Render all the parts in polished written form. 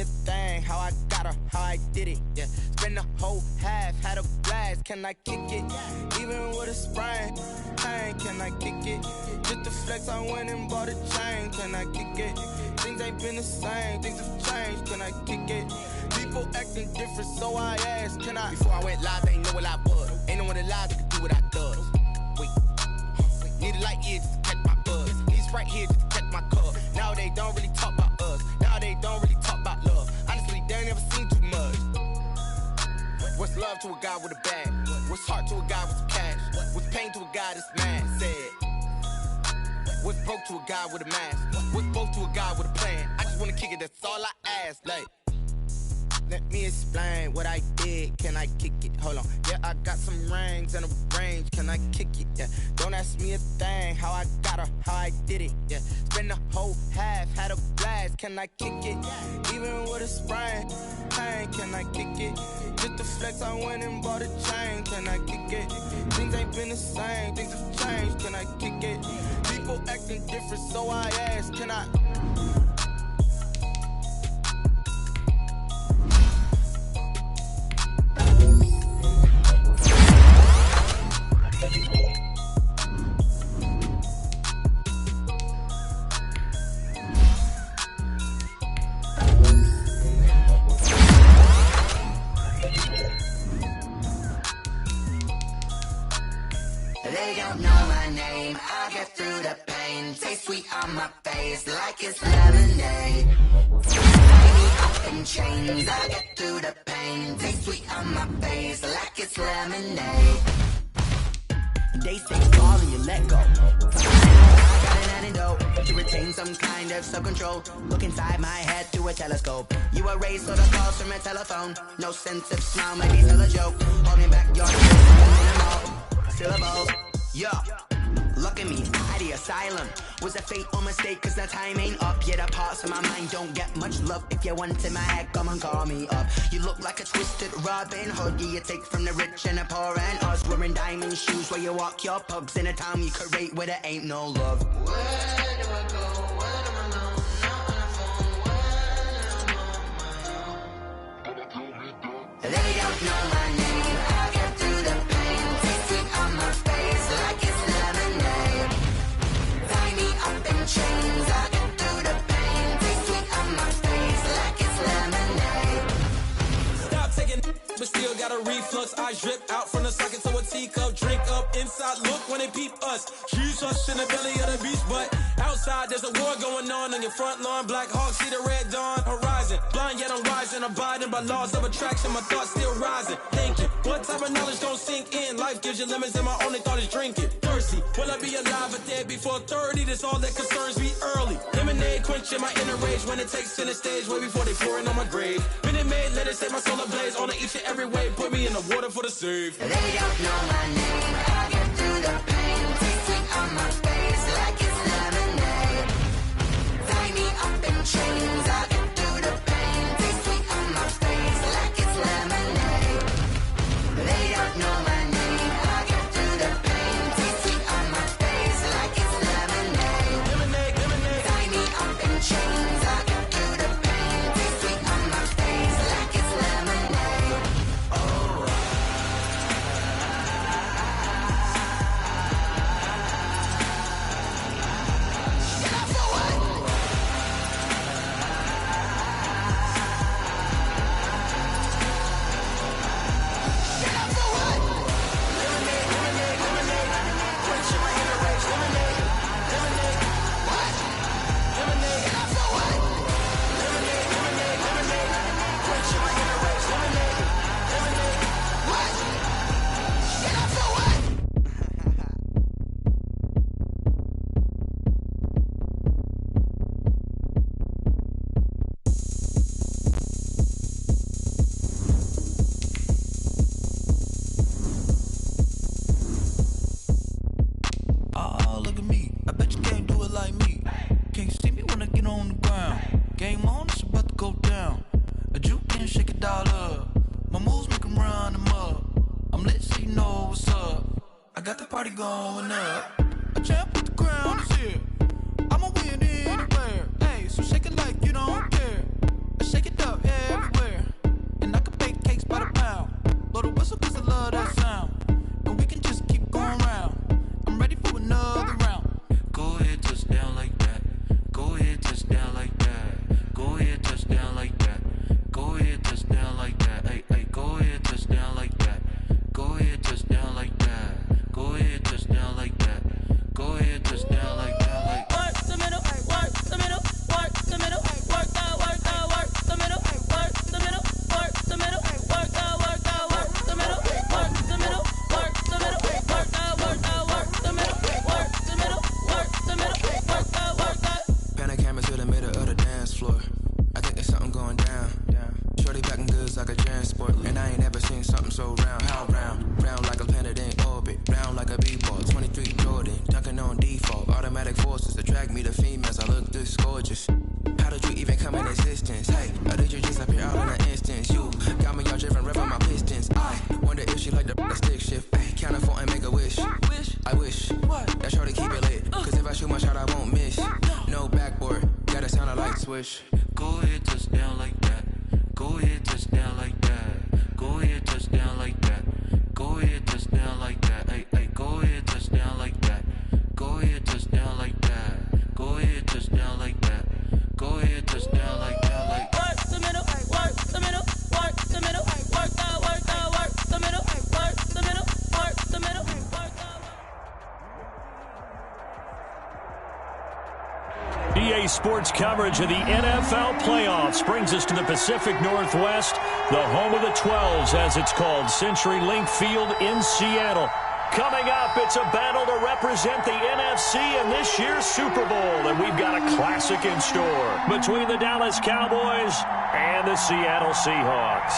a thing, how I got her, how I did it, yeah. Spend the whole half, had a blast, can I kick it? Even with a sprain, pain, can I kick it? Just to flex, I went and bought a chain, can I kick it? Things ain't been the same, things have changed, can I kick it? People acting different, so I asked, can I? Before I went live, they ain't know what I was. Ain't no one alive that could do what I does. Wait, need a light year just to catch my buzz. Need right here just to catch my cup. Now they don't really talk about us. Now they don't really talk about love. Honestly, they ain't never seen too much. What's love to a guy with a bag? What's heart to a guy with some cash? What's pain to a guy that's mad? Said. What's broke to a guy with a mask? What's both to a guy with a plan? I just wanna kick it, that's all I ask. Like, let me explain what I did. Can I kick it? Hold on. Yeah, I got some rings and a range. Can I kick it? Yeah. Don't ask me a thing. How I got her, how I did it. Yeah. Spend the whole half, had a blast. Can I kick it? Even with a sprain, pain. Can I kick it? Just to flex, I went and bought a chain. Can I kick it? Things ain't been the same. Things have changed. Can I kick it? People acting different, so I ask. Can I? They don't know my name, I get through the pain. Taste sweet on my face like it's lemonade. Tie me up in chains, I get through the pain. Taste sweet on my face like it's lemonade. They say fall and you let go. I got an antidote to retain some kind of self-control. Look inside my head through a telescope. You erase all the calls from a telephone. No sense of smile, maybe still a joke. Holding back your minimal syllable. Yeah, look at me, at the asylum. Was a fate or mistake, cause the time ain't up. Yet the parts of my mind don't get much love. If you want in my head, come and call me up. You look like a twisted Robin Hood. Yeah, you take from the rich and the poor and us. Wearing diamond shoes where you walk your pugs. In a town you create where there ain't no love. Where do I go? Where am I alone? Not on the phone. When I'm on my own. They don't know my name. I get through the pain. Taste sweet on my face like it's lemonade. Tie me up in chains. I get through the pain. Taste sweet on my face like it's lemonade. Stop taking but still got a reflux. I drip out from the socket to a teacup. Drink up inside, look when they peep us. Jesus in the belly of the beast, but outside there's a war going on your front lawn. Black Hawk, see the red dawn horizon. Blind yet I'm rising, abiding by laws of attraction. My thoughts still rising, thinking what type of knowledge gon' sink in? Life gives you lemons and my only thought is drinking. Thirsty, will I be alive or dead before 30? That's all that concerns me early. Lemonade quenching my inner rage when it takes center stage way before they pouring on my grave. Minute Maid, let it set my soul ablaze on each and every way. Put me in the water for the save. They don't know my name. I get through the pain. Taste sweet on my face like it's lemonade. Tie me up in chains. I get through the pain. Taste sweet on my face like it's lemonade. They don't know my name. I get through the pain. Taste sweet on my face like it's lemonade. Lemonade, lemonade. Tie me up in chains. I get through the pain. Taste sweet on my face like it's lemonade. Oh. Oh, look at me. I bet you can't do it like me. Can't see me when I get on the ground. Game on, it's about to go down. A juke can shake it all up. My moves make 'em run them up. I'm lit so you know what's up. I got the party going up. A champ with the crown is here. I'ma win anywhere. Hey, so shake it like you don't care. Shake it up, going down. Shorty packing goods like a transport, and I ain't never seen something so round. How round? Round like a planet in orbit, round like a b-ball. 23 Jordan, dunking on default. Automatic forces attract me to females. I look this gorgeous. How did you even come in existence? Hey, or did you just appear out in an instance? You got me all driven, revving my pistons. I wonder if she like the stick shift. Hey, count it 4 and make a wish. I wish that shorty keep it lit. Cause if I shoot my shot, I won't miss. No backboard, gotta sound a light switch. Go ahead, touch down like that. Go ahead, touch down like that. Go ahead, touch down like that. Go ahead, touch down like that. Hey, hey, go ahead, touch down like that. Go ahead, touch down like that. Go ahead, touch down like that. Go ahead, touch down like that. Like work the middle, work the middle, work the middle, work the middle, work the middle, work the middle, work the EA Sports coverage of the NFL playoffs brings us to the Pacific Northwest, the home of the 12s, as it's called, CenturyLink Field in Seattle. Coming up, it's a battle to represent the NFC in this year's Super Bowl, and we've got a classic in store between the Dallas Cowboys and the Seattle Seahawks.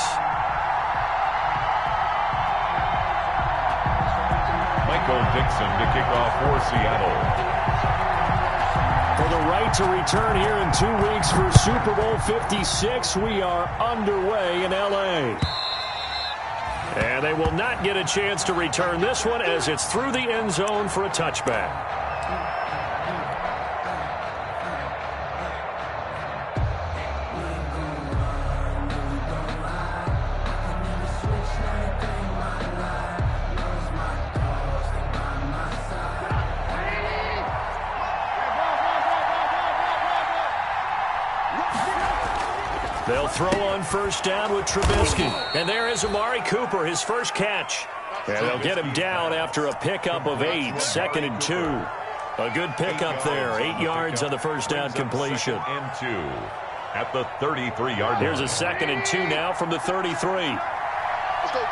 Michael Dixon to kick off for Seattle. For the right to return here in 2 weeks for Super Bowl 56, we are underway in L.A. And they will not get a chance to return this one as it's through the end zone for a touchback. They'll throw on first down with Trubisky. And there is Amari Cooper, his first catch. And they'll get him down after a pickup of 8, 2nd and 2. A good pickup there, 8 yards on the first down completion. And 2 at the 33-yard line. Here's a 2nd and 2 now from the 33. Let's go, D.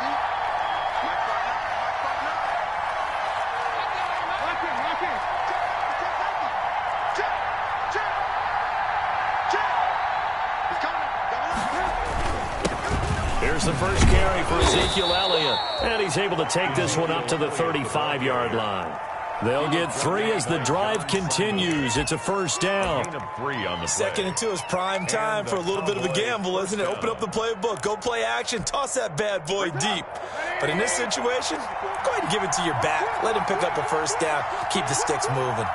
Here's the first carry for Ezekiel Elliott. And he's able to take this one up to the 35-yard line. They'll get 3 as the drive continues. It's a first down. 3 on the 2nd and 2 is prime time for a little bit of a gamble, isn't it? Open up the playbook, go play action, toss that bad boy deep. But in this situation, go ahead and give it to your back. Let him pick up a first down. Keep the sticks moving.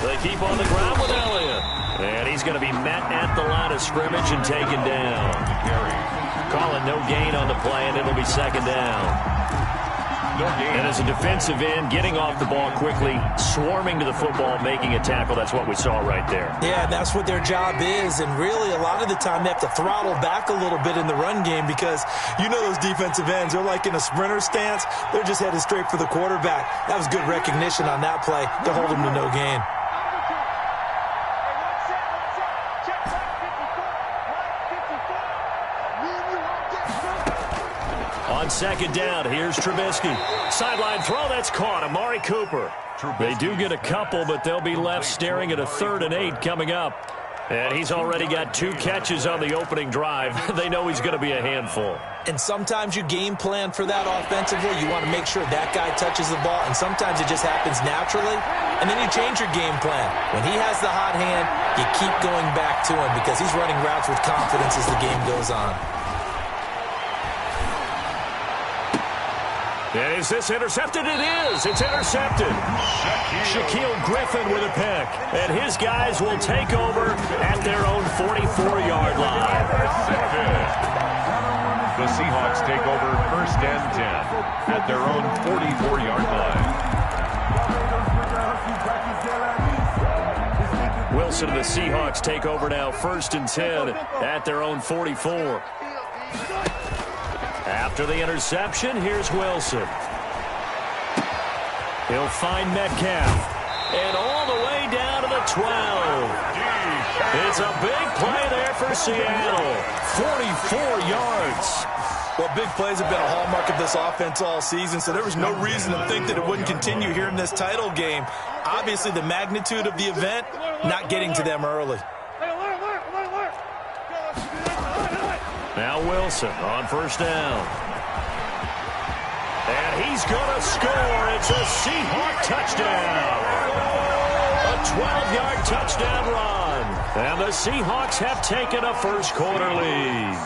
They keep on the ground with Elliott. And he's going to be met at the line of scrimmage and taken down. Call it no gain on the play, and it'll be 2nd down. And as a defensive end, getting off the ball quickly, swarming to the football, making a tackle, that's what we saw right there. Yeah, that's what their job is, and really a lot of the time they have to throttle back a little bit in the run game because you know those defensive ends, they're like in a sprinter stance. They're just headed straight for the quarterback. That was good recognition on that play to hold him to no gain. On 2nd down, here's Trubisky. Sideline throw, that's caught. Amari Cooper. They do get a couple, but they'll be left staring at a 3rd and 8 coming up. And he's already got 2 catches on the opening drive. They know he's going to be a handful. And sometimes you game plan for that offensively. You want to make sure that guy touches the ball, and sometimes it just happens naturally. And then you change your game plan. When he has the hot hand, you keep going back to him because he's running routes with confidence as the game goes on. And is this intercepted? It is. It's intercepted. Shaquille Griffin with a pick. And his guys will take over at their own 44-yard line. The Seahawks take over 1st and 10 at their own 44-yard line. Wilson and the Seahawks take over now 1st and 10 at their own 44. After the interception, here's Wilson. He'll find Metcalf. And all the way down to the 12. It's a big play there for Seattle. 44 yards. Well, big plays have been a hallmark of this offense all season, so there was no reason to think that it wouldn't continue here in this title game. Obviously, the magnitude of the event, not getting to them early. Now Wilson on first down. And he's going to score. It's a Seahawk touchdown. A 12-yard touchdown run. And the Seahawks have taken a first-quarter lead.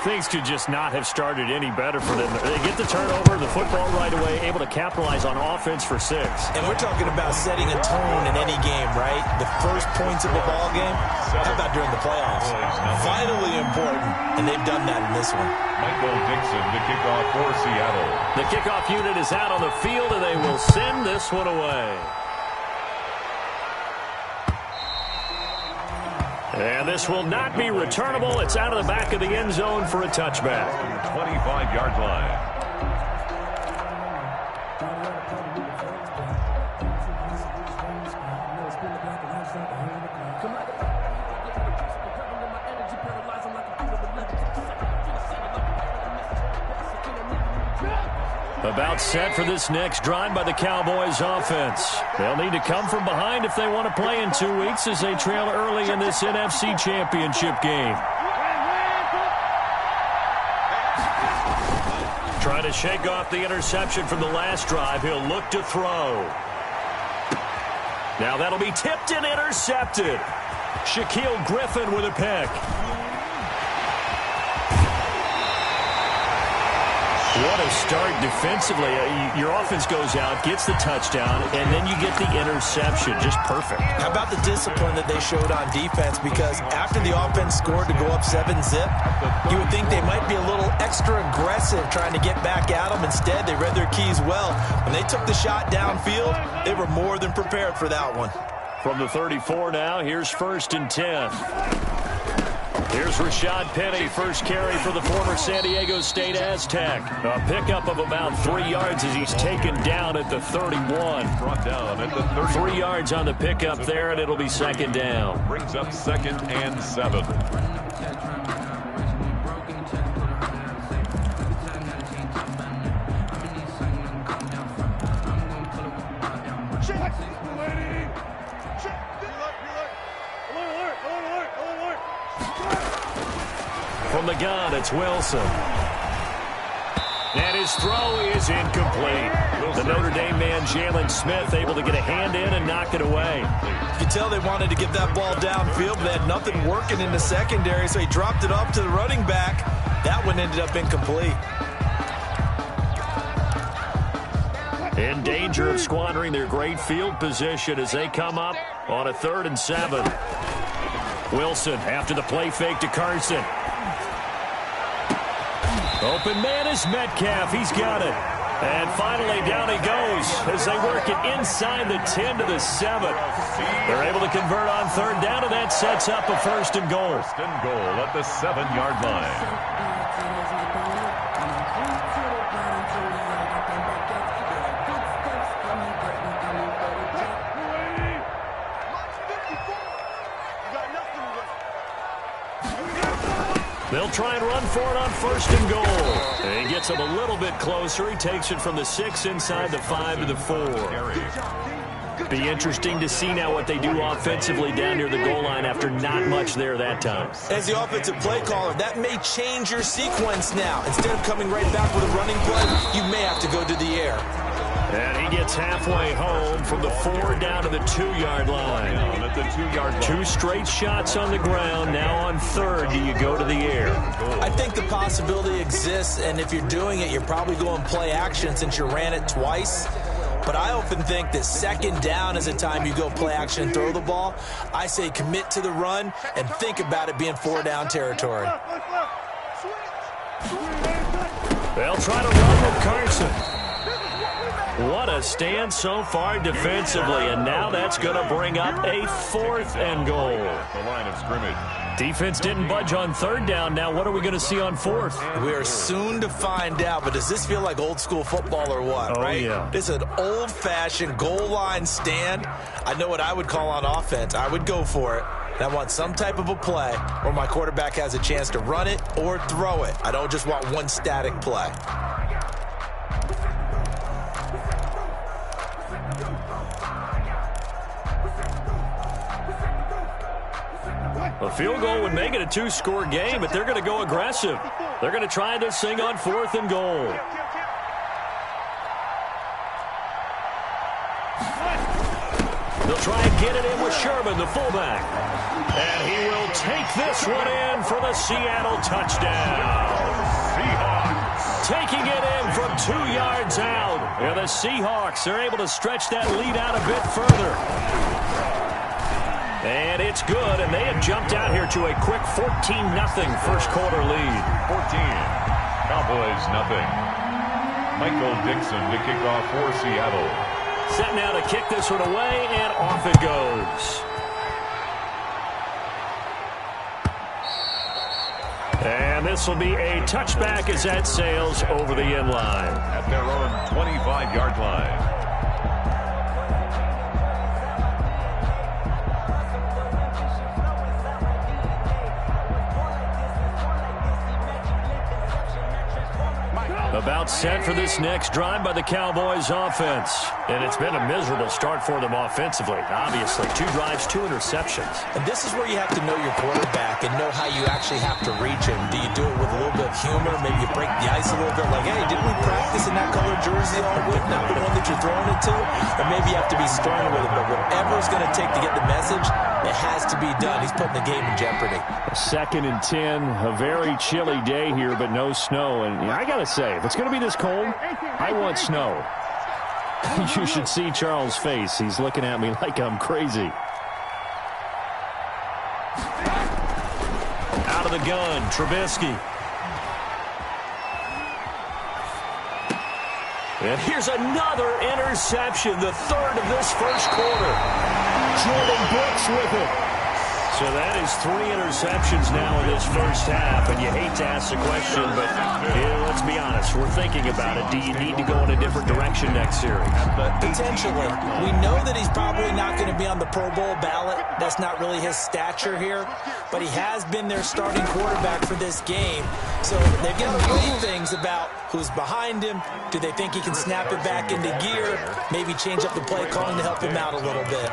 Things could just not have started any better for them. They get the turnover, the football right away, able to capitalize on offense for 6. And we're talking about setting a tone in any game, right? The first points of a ball game, how about during the playoffs? Vitally important, and they've done that in this one. Michael Dixon, the kickoff for Seattle. The kickoff unit is out on the field, and they will send this one away. And this will not be returnable. It's out of the back of the end zone for a touchback. 25-yard line. About set for this next drive by the Cowboys offense. They'll need to come from behind if they want to play in 2 weeks as they trail early in this NFC Championship game. Trying to shake off the interception from the last drive. He'll look to throw. Now that'll be tipped and intercepted. Shaquille Griffin with a pick. What a start defensively. Your offense goes out, gets the touchdown, and then you get the interception. Just perfect. How about the discipline that they showed on defense? Because after the offense scored to go up 7-zip, you would think they might be a little extra aggressive trying to get back at them. Instead, they read their keys well. When they took the shot downfield, they were more than prepared for that one. From the 34 now, here's 1st and 10. Here's Rashad Penny, first carry for the former San Diego State Aztec. A pickup of about 3 yards as he's taken down at the 31. Brought down at the 30. 3 yards on the pickup there, and it'll be 2nd down. Brings up 2nd and 7. From the gun, it's Wilson. And his throw is incomplete. The Notre Dame man, Jalen Smith, able to get a hand in and knock it away. You could tell they wanted to get that ball downfield, but they had nothing working in the secondary, so he dropped it off to the running back. That one ended up incomplete. In danger of squandering their great field position as they come up on a 3rd and 7. Wilson after the play fake to Carson. Open man is Metcalf. He's got it. And finally, down he goes as they work it inside the 10 to the 7. They're able to convert on 3rd down, and that sets up a 1st and goal. 1st and goal at the 7-yard line. They'll try and run for it on 1st and goal. And he gets him a little bit closer. He takes it from the 6 inside the 5 to the 4. Be interesting to see now what they do offensively down near the goal line after not much there that time. As the offensive play caller, that may change your sequence now. Instead of coming right back with a running play, you may have to go to the air. And he gets halfway home from the 4 down to the 2-yard line. At the 2-yard line. 2 straight shots on the ground. Now on 3rd, do you go to the air? I think the possibility exists, and if you're doing it, you're probably going play action since you ran it twice. But I often think that 2nd down is a time you go play action and throw the ball. I say commit to the run and think about it being 4-down territory. They'll try to run with Carson. What a stand so far defensively, and now that's going to bring up a 4th and goal. The line of scrimmage. Defense didn't budge on 3rd down. Now what are we going to see on 4th? We are soon to find out, but does this feel like old school football or what, right? Yeah. This is an old-fashioned goal line stand. I know what I would call on offense. I would go for it. And I want some type of a play where my quarterback has a chance to run it or throw it. I don't just want one static play. A field goal would make it a two-score game, but they're going to go aggressive. They're going to try this thing on 4th and goal. They'll try and get it in with Sherman, the fullback. And he will take this one in for the Seattle touchdown. Seahawks taking it in from 2 yards out. And the Seahawks are able to stretch that lead out a bit further. And it's good, and they have jumped out here to a quick 14-0 first quarter lead. 14. Cowboys nothing. Michael Dixon to kick off for Seattle. Set now to kick this one away, and off it goes. And this will be a touchback as that sails over the end line. At their own 25-yard line. About set for this next drive by the Cowboys offense. And it's been a miserable start for them offensively. Obviously, 2 drives, 2 interceptions. And this is where you have to know your quarterback and know how you actually have to reach him. Do you do it with a little bit of humor? Maybe you break the ice a little bit like, hey, didn't we practice in that colored jersey all week? Not the one that you're throwing it to? Or maybe you have to be stern with it. But whatever it's going to take to get the message, it has to be done. He's putting the game in jeopardy. 2nd and 10, a very chilly day here, but no snow. And I got to say, if it's going to be this cold, I want snow. You should see Charles' face. He's looking at me like I'm crazy. Out of the gun, Trubisky. And here's another interception, the 3rd of this first quarter. Jordan Brooks with it. So that is 3 interceptions now in this first half, and you hate to ask the question, but let's be honest, we're thinking about it. Do you need to go in a different direction next series? Potentially. We know that he's probably not going to be on the Pro Bowl ballot. That's not really his stature here, but he has been their starting quarterback for this game. So they're going to weigh things about who's behind him. Do they think he can snap it back into gear? Maybe change up the play calling to help him out a little bit.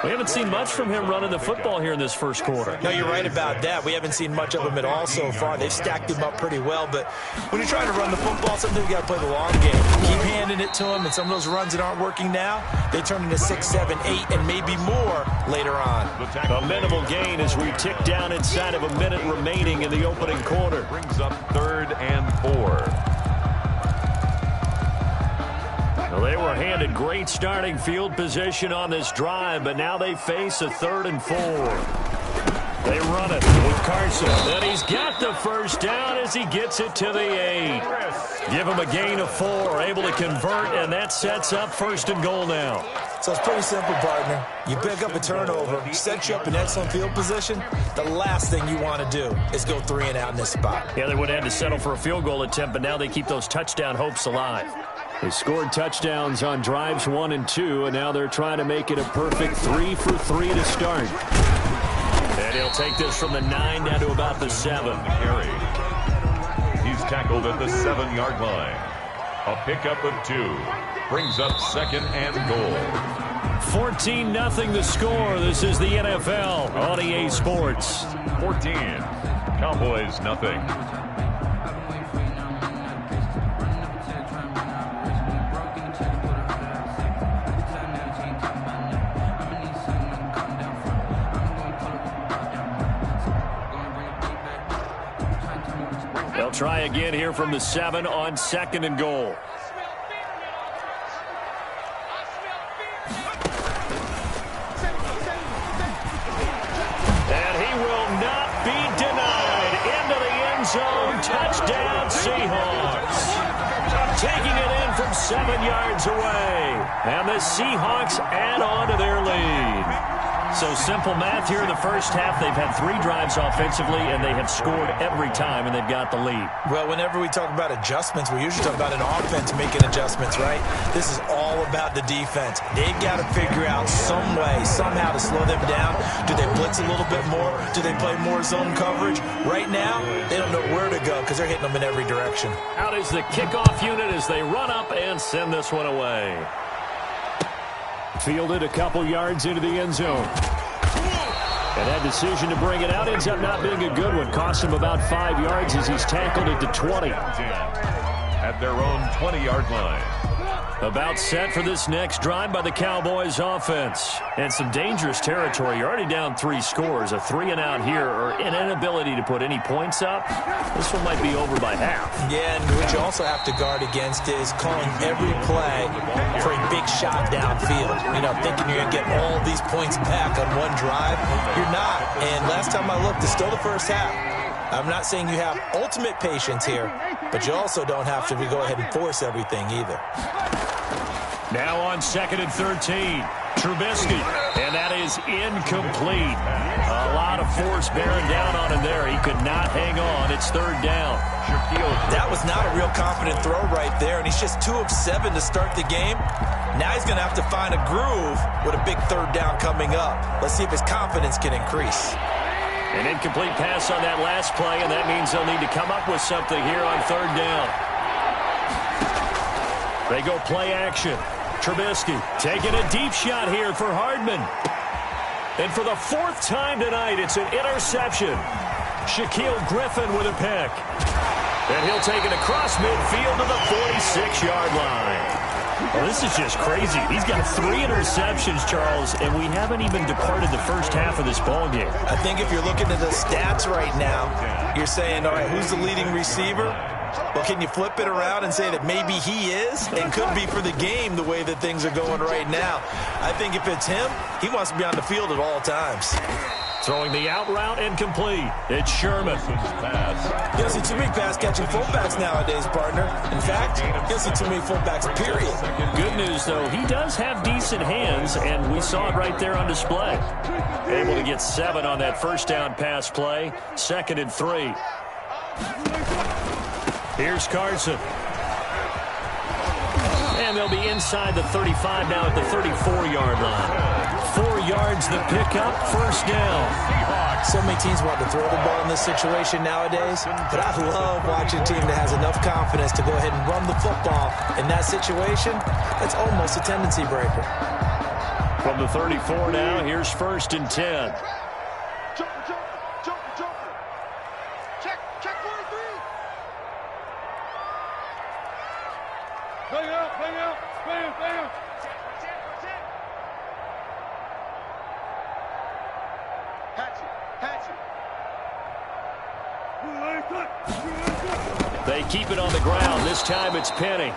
We haven't seen much from him running the football here in this first quarter. No, you're right about that. We haven't seen much of him at all so far. They've stacked him up pretty well, but when you're trying to run the football, sometimes you got to play the long game. Keep handing it to him, and some of those runs that aren't working now, they turn into 6, 7, 8, and maybe more later on. A minimal gain as we tick down inside of a minute remaining in the opening quarter. Brings up 3rd and 4. Well, they were handed great starting field position on this drive, but now they face a 3rd and 4. They run it with Carson. And he's got the first down as he gets it to the 8. Give him a gain of 4, able to convert, and that sets up 1st and goal now. So it's pretty simple, partner. You pick up a turnover, set you up in excellent field position. The last thing you want to do is go 3 and out in this spot. Yeah, they would have had to settle for a field goal attempt, but now they keep those touchdown hopes alive. They scored touchdowns on drives 1 and 2, and now they're trying to make it a perfect 3 for 3 to start. And he'll take this from the 9 down to about the 7. Carry. He's tackled at the 7-yard line. A pickup of 2. Brings up 2nd and goal. 14-0 the score. This is the NFL on EA Sports. 14. Cowboys nothing. They'll try again here from the 7 on 2nd and goal. And he will not be denied. Into the end zone. Touchdown, Seahawks. Taking it in from 7 yards away. And the Seahawks add on to their lead. So simple math here in the first half. They've had 3 drives offensively, and they have scored every time, and they've got the lead. Well, whenever we talk about adjustments, we usually talk about an offense making adjustments, right? This is all about the defense. They've got to figure out some way, somehow to slow them down. Do they blitz a little bit more? Do they play more zone coverage? Right now, they don't know where to go because they're hitting them in every direction. Out is the kickoff unit as they run up and send this one away. Fielded a couple yards into the end zone. And that decision to bring it out ends up not being a good one. Cost him about 5 yards as he's tackled it to 20. At their own 20-yard line. About set for this next drive by the Cowboys offense. And some dangerous territory. You're already down 3 scores. A 3-and-out here or an inability to put any points up. This one might be over by half. Yeah, and what you also have to guard against is calling every play for a big shot downfield. You know, thinking you're going to get all these points back on one drive. You're not. And last time I looked, it's still the first half. I'm not saying you have ultimate patience here, but you also don't have to go ahead and force everything either. Now on 2nd and 13, Trubisky, and that is incomplete. A lot of force bearing down on him there. He could not hang on. It's 3rd down. That was not a real confident throw right there, and he's just 2 of 7 to start the game. Now he's going to have to find a groove with a big 3rd down coming up. Let's see if his confidence can increase. An incomplete pass on that last play, and that means they'll need to come up with something here on 3rd down. They go play action. Trubisky taking a deep shot here for Hardman. And for the 4th time tonight, it's an interception. Shaquille Griffin with a pick. And he'll take it across midfield to the 46-yard line. Well, this is just crazy. He's got 3 interceptions, Charles, and we haven't even departed the first half of this ballgame. I think if you're looking at the stats right now, you're saying, all right, who's the leading receiver? Well, can you flip it around and say that maybe he is and could be for the game the way that things are going right now? I think if it's him, he wants to be on the field at all times. Throwing the out route incomplete. It's Sherman. You don't see too many pass-catching fullbacks nowadays, partner. In fact, you don't see too many fullbacks, period. Good news, though, he does have decent hands, and we saw it right there on display. Able to get 7 on that first down pass play. 2nd and 3. Here's Carson. And they'll be inside the 35 now at the 34-yard line. 4 yards the pickup, 1st down. So many teams want to throw the ball in this situation nowadays, but I love watching a team that has enough confidence to go ahead and run the football. In that situation, that's almost a tendency breaker. From the 34 now, here's 1st and 10. They keep it on the ground. This time it's Penny.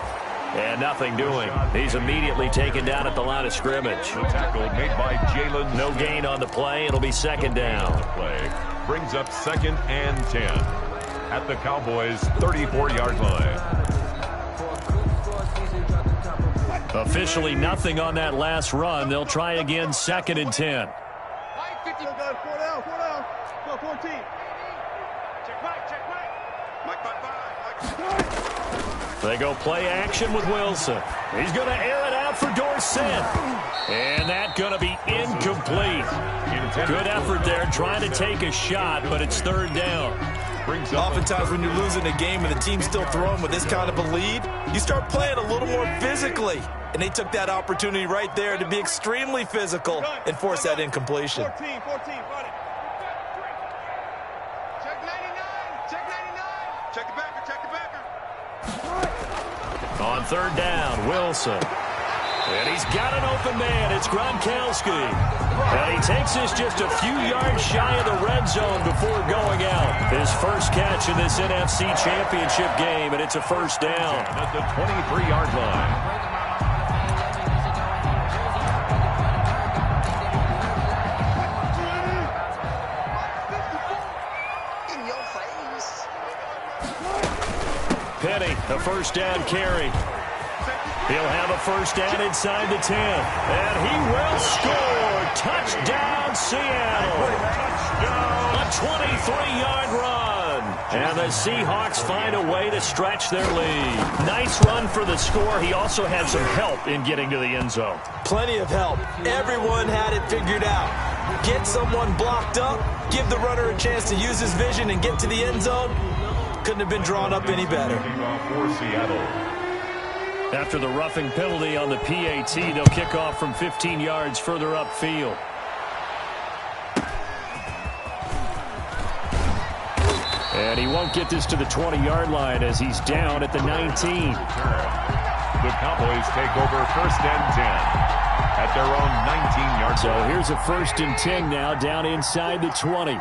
And nothing doing. He's immediately taken down at the line of scrimmage. The tackle made by Jalen. No gain on the play. It'll be 2nd down. Play brings up 2nd and 10 at the Cowboys' 34-yard line. Officially nothing on that last run. They'll try again, 2nd and 10. 14. They go play action with Wilson. He's going to air it out for Dorsett. And that's going to be incomplete. Good effort there trying to take a shot, but it's 3rd down. Oftentimes when you're losing a game and the team's still throwing with this kind of a lead, you start playing a little more physically. And they took that opportunity right there to be extremely physical and force that incompletion. 14, fight it. Check 99, check the backer. On 3rd down, Wilson. And he's got an open man. It's Gronkowski. And he takes this just a few yards shy of the red zone before going out. His first catch in this NFC Championship game, and it's a 1st down. At the 23-yard line. Penny, a 1st down carry. He'll have a first down inside the 10. And he will score. Touchdown, Seattle. Touchdown. A 23-yard run. And the Seahawks find a way to stretch their lead. Nice run for the score. He also had some help in getting to the end zone. Plenty of help. Everyone had it figured out. Get someone blocked up, give the runner a chance to use his vision and get to the end zone. Couldn't have been drawn up any better. After the roughing penalty on the PAT, they'll kick off from 15 yards further upfield. And he won't get this to the 20-yard line as he's down at the 19. The Cowboys take over first and 10 at their own 19-yard line. So here's a first and 10 now down inside the 20.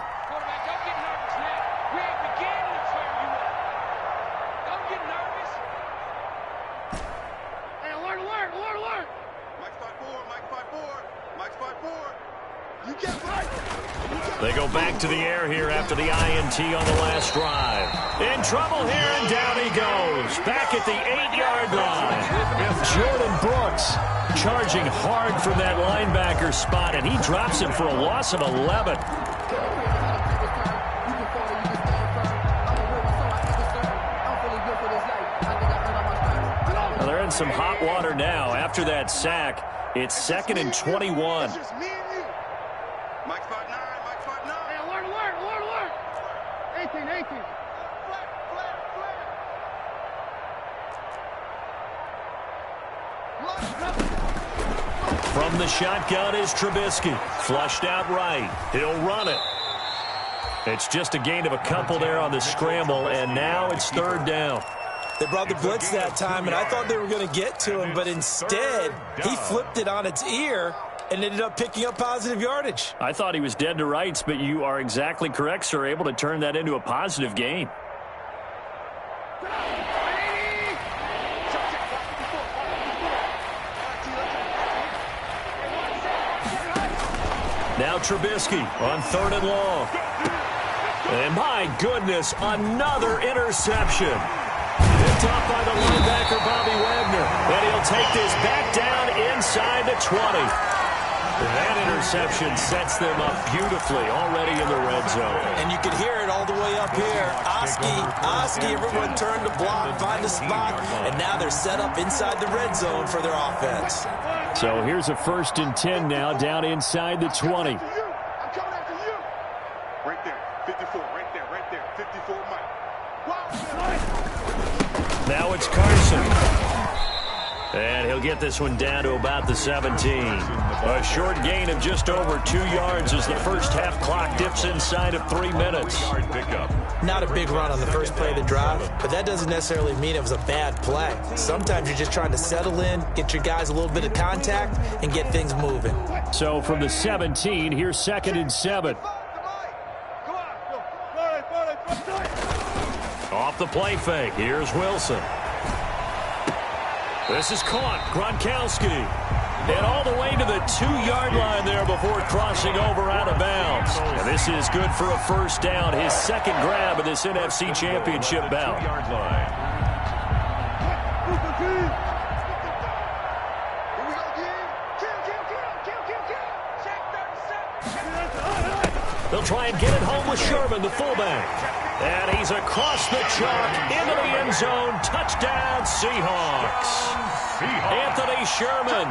They go back to the air here after the INT on the last drive. In trouble here, and down he goes. Back at the 8-yard line. Jordan Brooks charging hard from that linebacker spot, and he drops him for a loss of 11. Well, they're in some hot water now. After that sack, it's 2nd and 21. From the shotgun is Trubisky. Flushed out right. He'll run it. It's just a gain of a couple there on the scramble, and now it's 3rd down. They brought the blitz that time, and I thought they were going to get to him, but instead he flipped it on its ear and ended up picking up positive yardage. I thought he was dead to rights, but you are exactly correct, sir. Able to turn that into a positive gain. Now Trubisky on 3rd and long. And my goodness, another interception. Picked off by the linebacker, Bobby Wagner. And he'll take this back down inside the 20. That interception sets them up beautifully already in the red zone. And you can hear it all the way up here. Oski, everyone turned to block, find a spot, and now they're set up inside the red zone for their offense. So here's a 1st and 10 now down inside the 20. I'm coming after you. Right there, 54, right there, 54, Mike. Wow. Now it's Carson. And he'll get this one down to about the 17. A short gain of just over 2 yards as the first half clock dips inside of 3 minutes. Not a big run on the first play of the drive, but that doesn't necessarily mean it was a bad play. Sometimes you're just trying to settle in, get your guys a little bit of contact, and get things moving. So from the 17, here's 2nd and 7. Off the play fake, here's Wilson. This is caught, Gronkowski. And all the way to the 2-yard line there before crossing over out of bounds. And this is good for a first down, his 2nd grab of this NFC Championship bout. They'll try and get it home with Sherman, the fullback. And he's across the chalk into the end zone. Touchdown, Seahawks. Anthony Sherman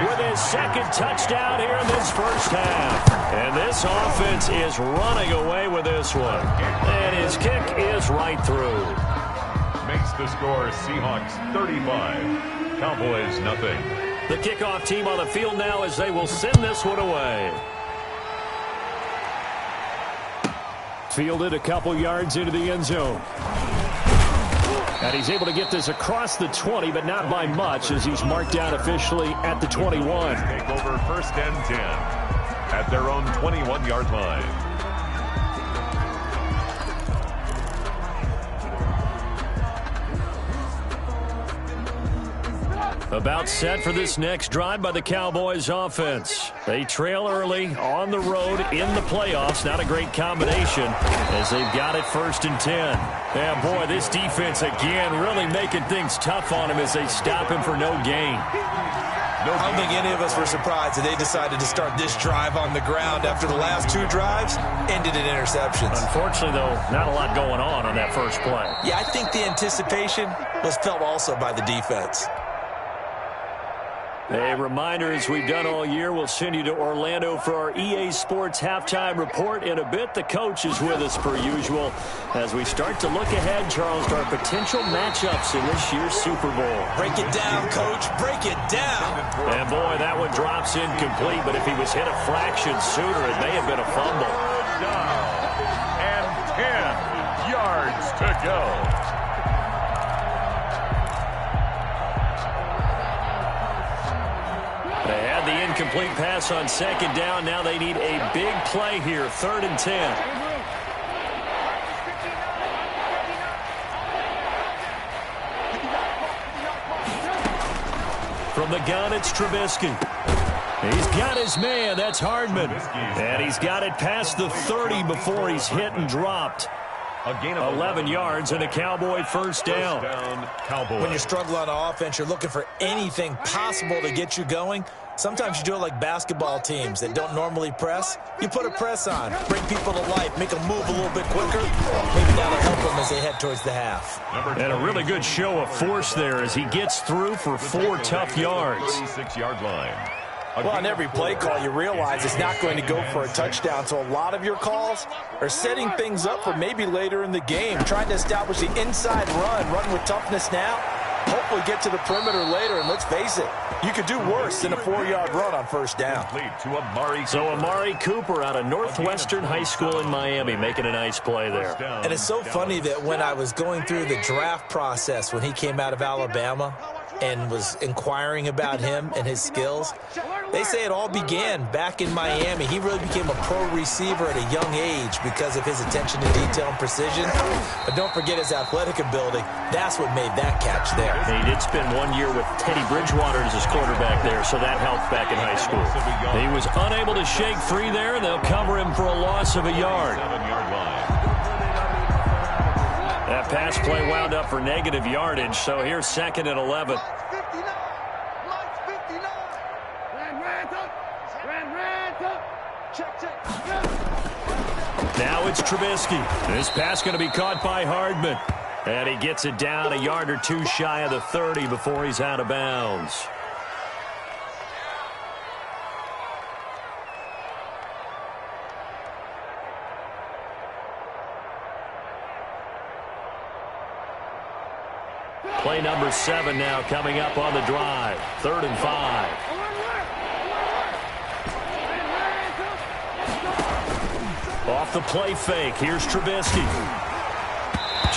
with his 2nd touchdown here in this first half. And this offense is running away with this one. And his kick is right through. Makes the score Seahawks 35, Cowboys nothing. The kickoff team on the field now as they will send this one away. Fielded a couple yards into the end zone. And he's able to get this across the 20, but not by much as he's marked down officially at the 21. Take over 1st and 10 at their own 21-yard line. About set for this next drive by the Cowboys offense. They trail early on the road in the playoffs. Not a great combination as they've got it 1st and 10. Yeah, boy, this defense again really making things tough on him as they stop him for no gain. I don't think any of us were surprised that they decided to start this drive on the ground after the last 2 drives ended in interceptions. Unfortunately, though, not a lot going on that first play. Yeah, I think the anticipation was felt also by the defense. A reminder, as we've done all year, we'll send you to Orlando for our EA Sports halftime report in a bit. The coach is with us per usual as we start to look ahead, Charles, to our potential matchups in this year's Super Bowl. Break it down, Coach. Break it down. And, boy, that one drops incomplete, but if he was hit a fraction sooner, it may have been a fumble. And 10 yards to go. They had the incomplete pass on 2nd down. Now they need a big play here, 3rd and 10. From the gun, it's Trubisky. He's got his man. That's Hardman. And he's got it past the 30 before he's hit and dropped. A gain of 11 yards and a Cowboy first down. When you're struggling on offense, you're looking for anything possible to get you going. Sometimes you do it like basketball teams that don't normally press. You put a press on, bring people to life, make them move a little bit quicker. Maybe that'll help them as they head towards the half. And a really good show of force there as he gets through for 4 tough yards. 36-yard line. Well, on every play call, you realize it's not going to go for a touchdown. So a lot of your calls are setting things up for maybe later in the game, trying to establish the inside run with toughness now, hopefully get to the perimeter later. And let's face it, you could do worse than a 4-yard run on 1st down. So Amari Cooper out of Northwestern High School in Miami making a nice play there. And it's so funny that when I was going through the draft process when he came out of Alabama and was inquiring about him and his skills, they say it all began back in Miami. He really became a pro receiver at a young age because of his attention to detail and precision. But don't forget his athletic ability. That's what made that catch there. He did spend 1 year with Teddy Bridgewater as his quarterback there, so that helped back in high school. He was unable to shake free there, and they'll cover him for a loss of a yard. That pass play wound up for negative yardage, so here's 2nd and 11. Now it's Trubisky. This pass going to be caught by Hardman. And he gets it down a yard or 2 shy of the 30 before he's out of bounds. Play number 7 now coming up on the drive. 3rd and 5. Off the play fake. Here's Trubisky.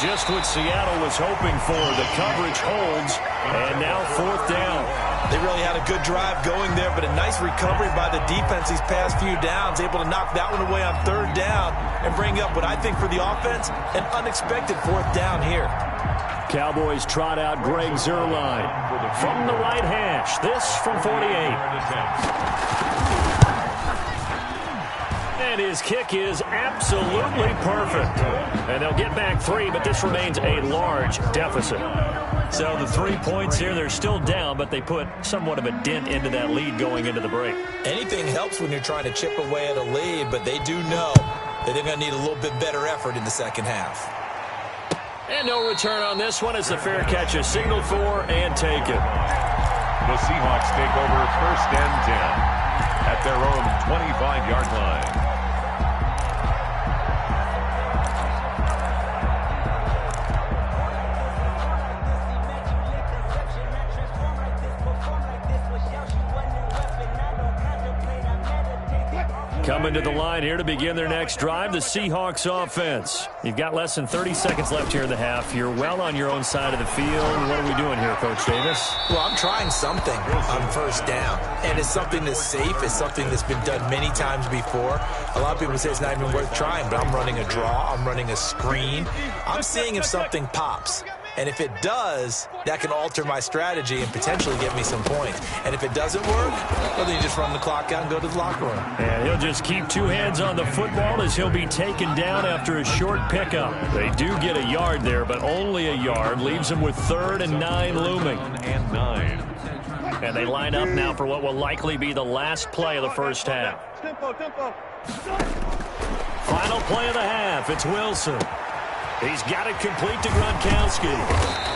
Just what Seattle was hoping for. The coverage holds. And now 4th down. They really had a good drive going there, but a nice recovery by the defense these past few downs. Able to knock that one away on 3rd down and bring up what I think for the offense, an unexpected 4th down here. Cowboys trot out Greg Zuerlein from the right hash. This from 48. And his kick is absolutely perfect. And they'll get back 3, but this remains a large deficit. So the 3 points here, they're still down, but they put somewhat of a dent into that lead going into the break. Anything helps when you're trying to chip away at a lead, but they do know that they're going to need a little bit better effort in the 2nd half. And no return on this one as the fair catch is signaled for and taken. The Seahawks take over 1st and 10 at their own 25-yard line. Coming to the line here to begin their next drive, the Seahawks offense. You've got less than 30 seconds left here in the half. You're well on your own side of the field. What are we doing here, Coach Davis? Well, I'm trying something on 1st down, and it's something that's safe. It's something that's been done many times before. A lot of people say it's not even worth trying, but I'm running a draw. I'm running a screen. I'm seeing if something pops. And if it does, that can alter my strategy and potentially get me some points. And if it doesn't work, well, then you just run the clock out and go to the locker room. And he'll just keep two hands on the football as he'll be taken down after a short pickup. They do get a yard there, but only a yard. Leaves them with 3rd and 9 looming. And 9. And they line up now for what will likely be the last play of the first half. Final play of the half. It's Wilson. He's got it complete to Gronkowski.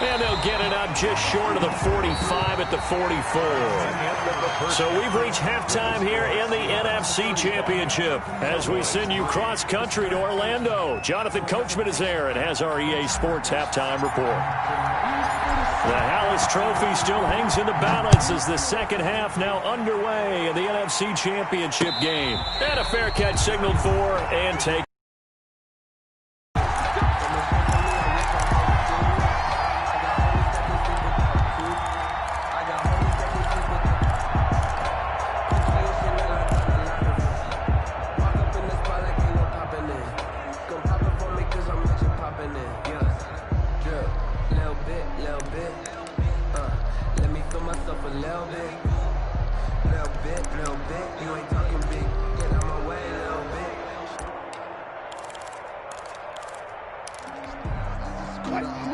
And they'll get it up just short of the 45 at the 44. So we've reached halftime here in the NFC Championship as we send you cross-country to Orlando. Jonathan Coachman is there and has our EA Sports halftime report. The Hallis Trophy still hangs in the balance as the second half now underway in the NFC Championship game. And a fair catch signaled for and taken.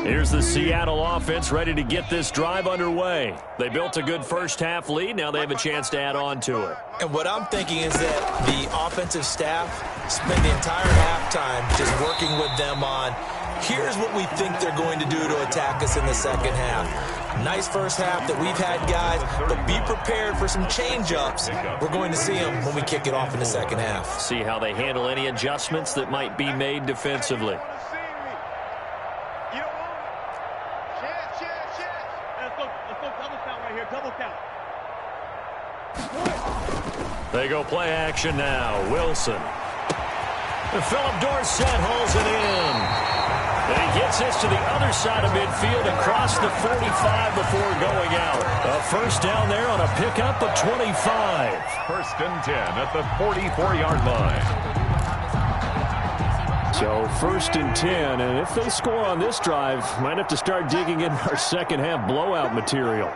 Here's the Seattle offense ready to get this drive underway. They built a good first-half lead. Now they have a chance to add on to it. And what I'm thinking is that the offensive staff spent the entire halftime just working with them on, here's what we think they're going to do to attack us in the second half. Nice first half that we've had, guys, but be prepared for some change-ups. We're going to see them when we kick it off in the second half. See how they handle any adjustments that might be made defensively. They go play action now. Wilson. And Philip Dorsett hauls it in. And he gets this to the other side of midfield across the 45 before going out. A first down there on a pickup of 25. 1st and 10 at the 44-yard line. So 1st and 10, and if they score on this drive, might have to start digging in our second half blowout material.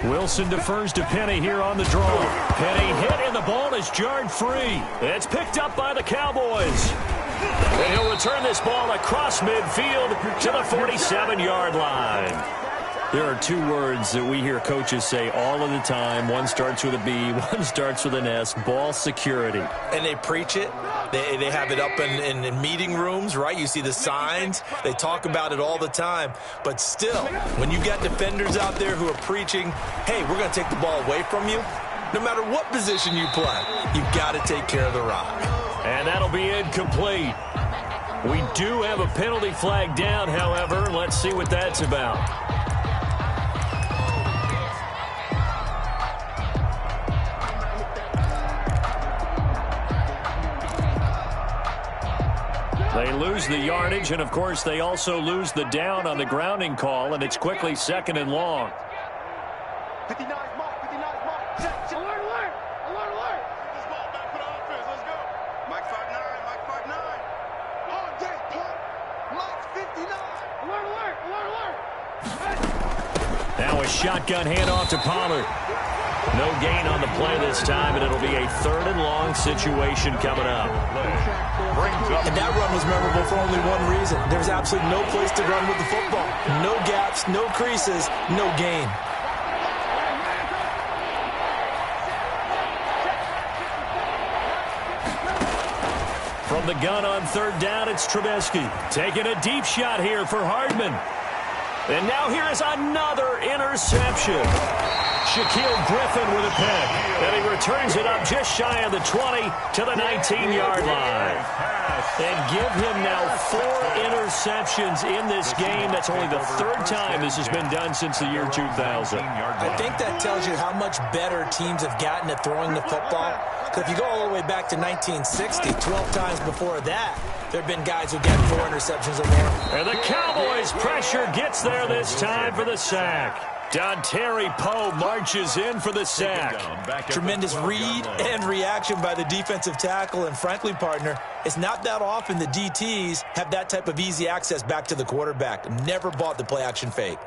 Wilson defers to Penny here on the draw. Penny hit and the ball is jarred free. It's picked up by the Cowboys. And he'll return this ball across midfield to the 47-yard line. There are two words that we hear coaches say all of the time. One starts with a B, one starts with an S, ball security. And they preach it. They have it up in meeting rooms, right? You see the signs. They talk about it all the time. But still, when you got defenders out there who are preaching, hey, we're going to take the ball away from you, no matter what position you play, you've got to take care of the rock. And that'll be incomplete. We do have a penalty flag down, however. Let's see what that's about. They lose the yardage, and, of course, they also lose the down on the grounding call, and it's quickly 2nd and long. 59 mark, 59 mark. Alert, alert, alert, alert. This ball back for the offense. Let's go. Mike 5'9", Mike 5'9". All day, punt. Mike 59. Alert, alert, alert, alert. Now a shotgun handoff to Pollard. No gain on the play this time, and it'll be a 3rd and long situation coming up. And that run was memorable for only one reason. There was absolutely no place to run with the football. No gaps, no creases, no gain. From the gun on 3rd down, it's Trubisky. Taking a deep shot here for Hardman. And now here is another interception. Shaquille Griffin with a pick. And he returns it up just shy of the 20 to the 19-yard line. And give him now 4 interceptions in this game. That's only the 3rd time this has been done since the year 2000. I think that tells you how much better teams have gotten at throwing the football. Because if you go all the way back to 1960, 12 times before that, there have been guys who get 4 interceptions or more. And the Cowboys' pressure gets there this time for the sack. Terry Poe marches in for the sack. Tremendous read and reaction by the defensive tackle. And frankly, partner, it's not that often the DTs have that type of easy access back to the quarterback. Never bought the play action fake.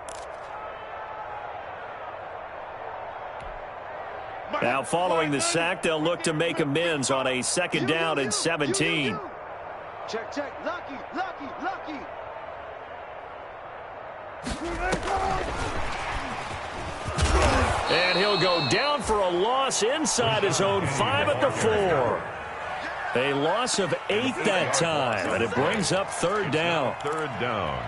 Now following the sack, they'll look to make amends on a 2nd down and 17. Check, check. Lucky, lucky, lucky. And he'll go down for a loss inside his own 5 at the 4. A loss of 8 that time, and it brings up 3rd down. 3rd down.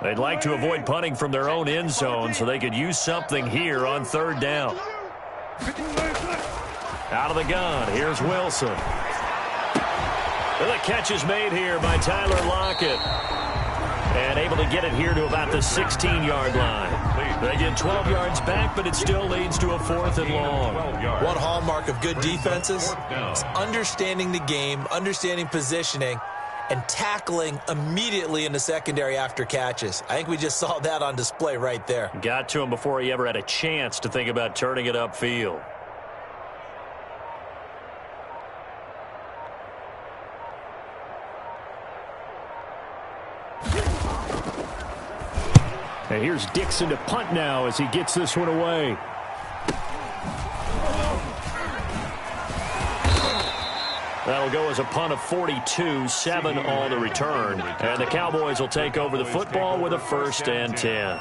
They'd like to avoid punting from their own end zone so they could use something here on 3rd down. Out of the gun, here's Wilson. The catch is made here by Tyler Lockett. And able to get it here to about the 16-yard line. They get 12 yards back, but it still leads to a 4th and long. One hallmark of good defenses is understanding the game, understanding positioning, and tackling immediately in the secondary after catches. I think we just saw that on display right there. Got to him before he ever had a chance to think about turning it upfield. And here's Dixon to punt now as he gets this one away. That'll go as a punt of 42, 7 on the return. And the Cowboys will take over the football with a 1st and 10.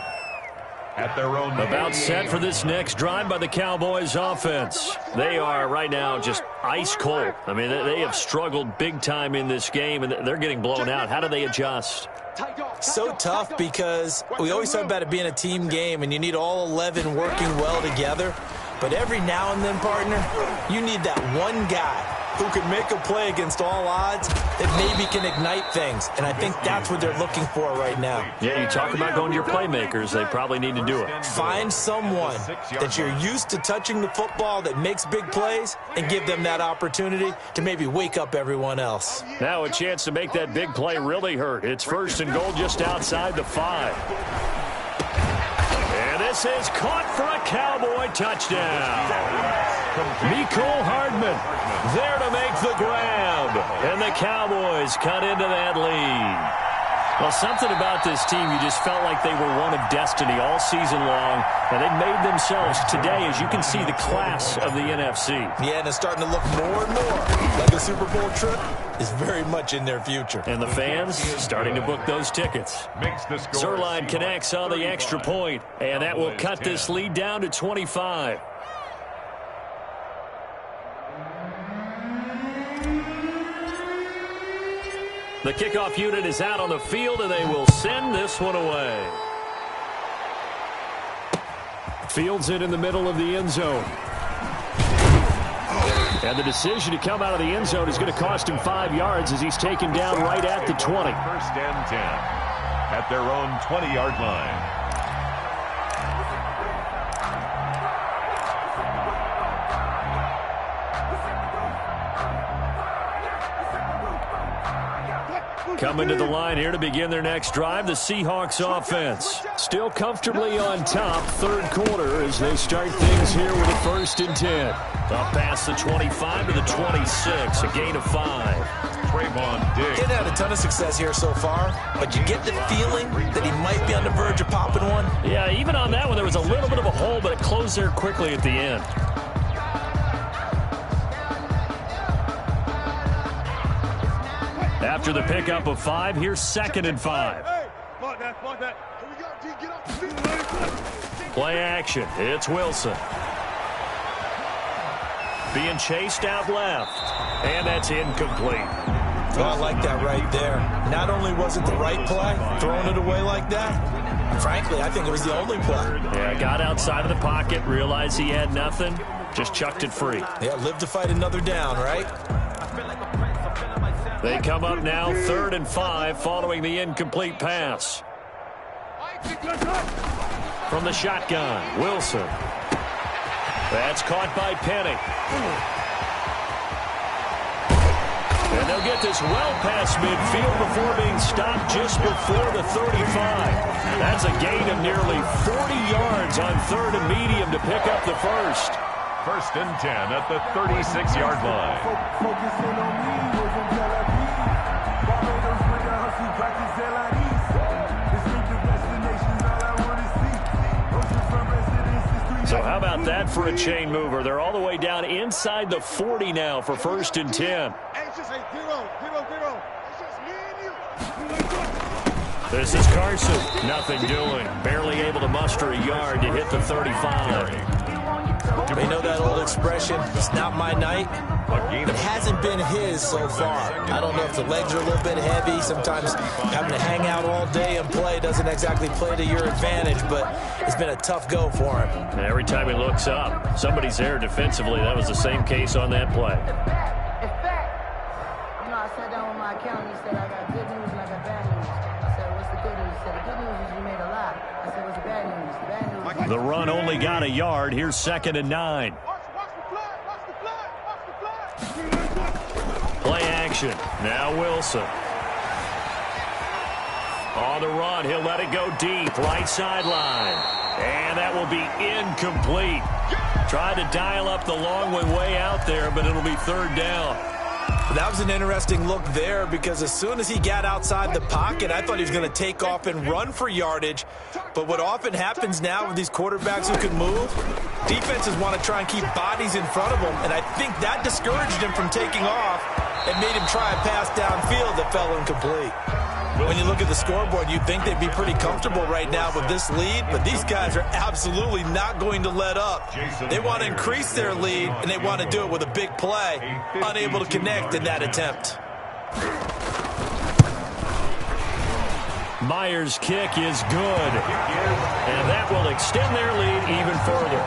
At their own About set for this next drive by the Cowboys offense. They are right now just ice cold. I mean, they have struggled big time in this game, and they're getting blown out. How do they adjust? So tough because we always talk about it being a team game, and you need all 11 working well together. But every now and then, partner, you need that one guy who can make a play against all odds that maybe can ignite things. And I think that's what they're looking for right now. Yeah, you talk about going to your playmakers. They probably need to do it. Find someone that you're used to touching the football that makes big plays and give them that opportunity to maybe wake up everyone else. Now a chance to make that big play really hurt. It's 1st and goal just outside the 5. And this is caught for a Cowboy touchdown. Mecole Hardman there to make the grab. And the Cowboys cut into that lead. Well, something about this team, you just felt like they were one of destiny all season long. And they made themselves today, as you can see, the class of the NFC. Yeah, and it's starting to look more and more like a Super Bowl trip is very much in their future. And the fans starting to book those tickets. Zerline connects on the extra point, and that will cut this lead down to 25. The kickoff unit is out on the field, and they will send this one away. Fields it in the middle of the end zone. And the decision to come out of the end zone is going to cost him 5 yards as he's taken down right at the 20. 1st and 10 at their own 20-yard line. Coming to the line here to begin their next drive, the Seahawks offense. Still comfortably on top, 3rd quarter as they start things here with a 1st and 10. Up past the 25 to the 26, a gain of 5. Trayvon Diggs. He's had a ton of success here so far, but you get the feeling that he might be on the verge of popping one. Yeah, even on that one, there was a little bit of a hole, but it closed there quickly at the end. After the pickup of 5, here's 2nd and 5. Play action. It's Wilson. Being chased out left. And that's incomplete. Oh, I like that right there. Not only was it the right play, throwing it away like that, frankly, I think it was the only play. Yeah, got outside of the pocket, realized he had nothing, just chucked it free. Yeah, live to fight another down, right? They come up now 3rd and 5 following the incomplete pass. From the shotgun, Wilson. That's caught by Penny. get this well past midfield before being stopped just before the 35. That's a gain of nearly 40 yards on third and medium to pick up the first. First and 10 at the 36-yard line. Focusing on me wasn't Tel Aviv. Barbados with a hustle practice Zelanis. Distinctive destinations, all I want to see. Oceanfront residences, So how about that for a chain mover? They're all the way down inside the 40 now for first and 10. This is Carson. Nothing doing. Barely able to muster a yard to hit the 35. They know that old expression, it's not my night. It hasn't been his so far. I don't know if the legs are a little bit heavy. Sometimes having to hang out all day and play doesn't exactly play to your advantage, but it's been a tough go for him. And every time he looks up, somebody's there defensively. That was the same case on that play. I sat down with my accountant. He said, I got good news and I got bad news. I said, what's the good news? He said, the good news is you made a lot. I said, what's the bad news? The bad news. The run only got a yard. Here's second and 9. Play action. Now Wilson. On the run, he'll let it go deep. Right sideline. And that will be incomplete. Tried to dial up the long way out there, but it'll be third down. That was an interesting look there because as soon as he got outside the pocket, I thought he was going to take off and run for yardage. But what often happens now with these quarterbacks who can move, defenses want to try and keep bodies in front of them, and I think that discouraged him from taking off and made him try a pass downfield that fell incomplete. When you look at the scoreboard, you'd think they'd be pretty comfortable right now with this lead, but these guys are absolutely not going to let up. They want to increase their lead, and they want to do it with a big play, unable to connect in that attempt. Myers' kick is good, and that will extend their lead even further.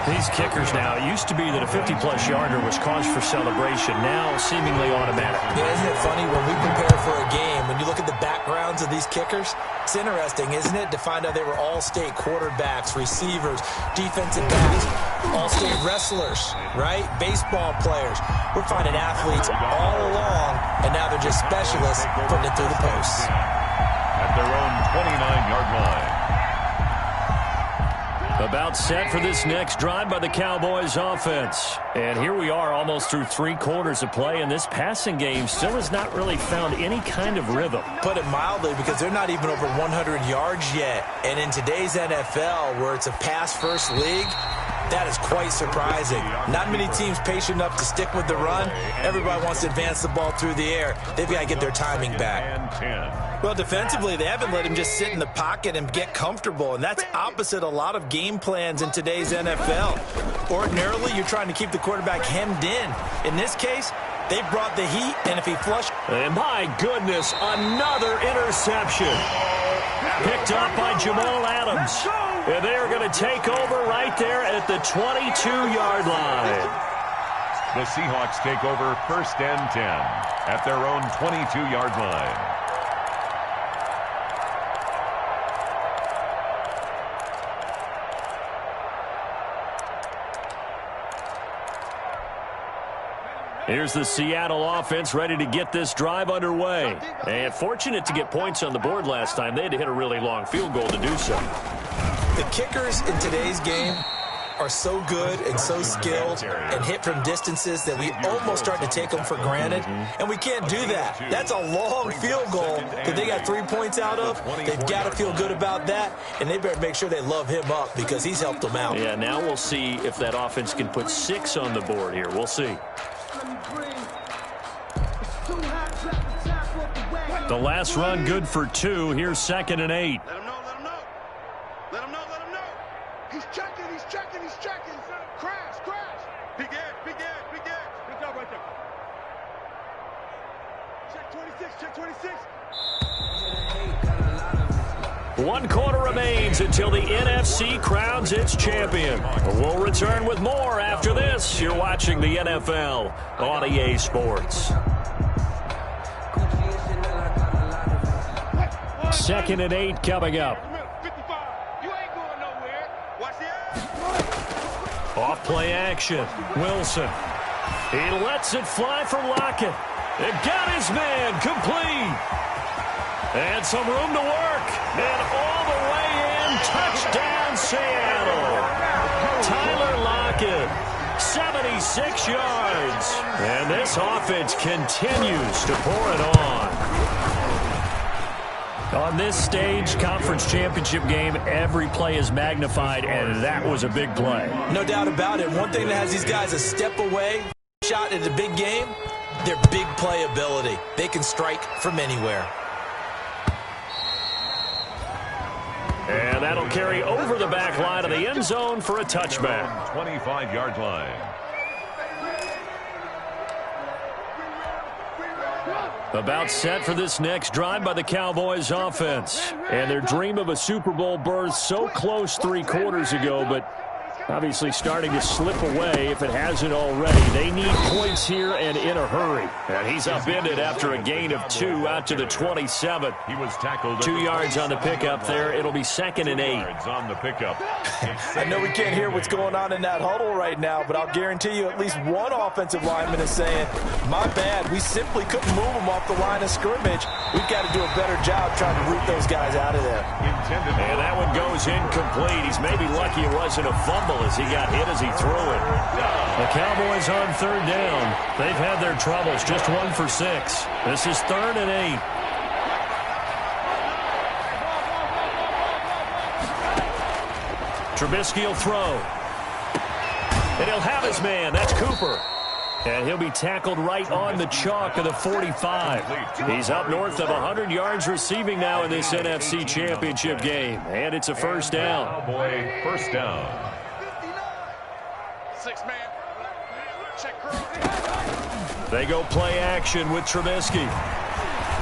These kickers now, it used to be that a 50-plus yarder was cause for celebration, now seemingly automatic. Yeah, isn't it funny when we prepare for a game, when you look at the backgrounds of these kickers, it's interesting, isn't it, to find out they were all-state quarterbacks, receivers, defensive backs, all-state wrestlers, right? Baseball players. We're finding athletes all along, and now they're just specialists putting it through the posts. At their own 29-yard line. About set for this next drive by the Cowboys offense. And here we are almost through 3 quarters of play, and this passing game still has not really found any kind of rhythm. Put it mildly, because they're not even over 100 yards yet. And in today's NFL, where it's a pass-first league, that is quite surprising. Not many teams patient enough to stick with the run. Everybody wants to advance the ball through the air. They've got to get their timing back. Well, defensively, they haven't let him just sit in the pocket and get comfortable, and that's opposite a lot of game plans in today's NFL. Ordinarily, you're trying to keep the quarterback hemmed in. In this case, they brought the heat, and if he flushed... And my goodness, another interception. Picked up by Jamal Adams. And they are going to take over right there at the 22-yard line. The Seahawks take over first and 10 at their own 22-yard line. Here's the Seattle offense ready to get this drive underway. And fortunate to get points on the board last time. They had to hit a really long field goal to do so. The kickers in today's game are so good and so skilled and hit from distances that we almost start to take them for granted, and we can't do that. That's a long field goal that they got 3 points out of. They've got to feel good about that, and they better make sure they love him up because he's helped them out. Yeah, now we'll see if that offense can put 6 on the board here. We'll see. The last run good for 2. Here's second and 8. Let him know. He's checking. Crash. Big edge. Good job right there. Check 26. 1 quarter remains until the NFC crowns its champion. We'll return with more after this. You're watching the NFL on EA Sports. Second and 8 coming up. Off play action. Wilson. He lets it fly from Lockett. It got his man complete. And some room to work. And all the way in. Touchdown, Seattle. Tyler Lockett, 76 yards. And this offense continues to pour it on. On this stage, conference championship game, every play is magnified, and that was a big play. No doubt about it. One thing that has these guys a step away, shot at a big game, their big play ability. They can strike from anywhere. And that'll carry over the back line of the end zone for a touchback. 25-yard line. About set for this next drive by the Cowboys offense. And their dream of a Super Bowl berth so close 3 quarters ago, but obviously starting to slip away if it hasn't already. They need points here and in a hurry. And he's upended after a gain of 2 out to the 27. He was tackled 2 yards on the pickup there. It'll be 2nd and 8. On the pickup. I know we can't hear what's going on in that huddle right now, but I'll guarantee you at least one offensive lineman is saying, my bad, we simply couldn't move them off the line of scrimmage. We've got to do a better job trying to root those guys out of there. And that one goes incomplete. He's maybe lucky it wasn't a fumble as he got hit as he threw it. The Cowboys on 3rd down. They've had their troubles, just 1 for 6. This is 3rd and 8. Trubisky will throw. And he'll have his man. That's Cooper. And he'll be tackled right on the chalk of the 45. He's up north of 100 yards receiving now in this NFC Championship game. And it's a first down. Cowboy first down. 6-man. Check. They go play action with Trubisky.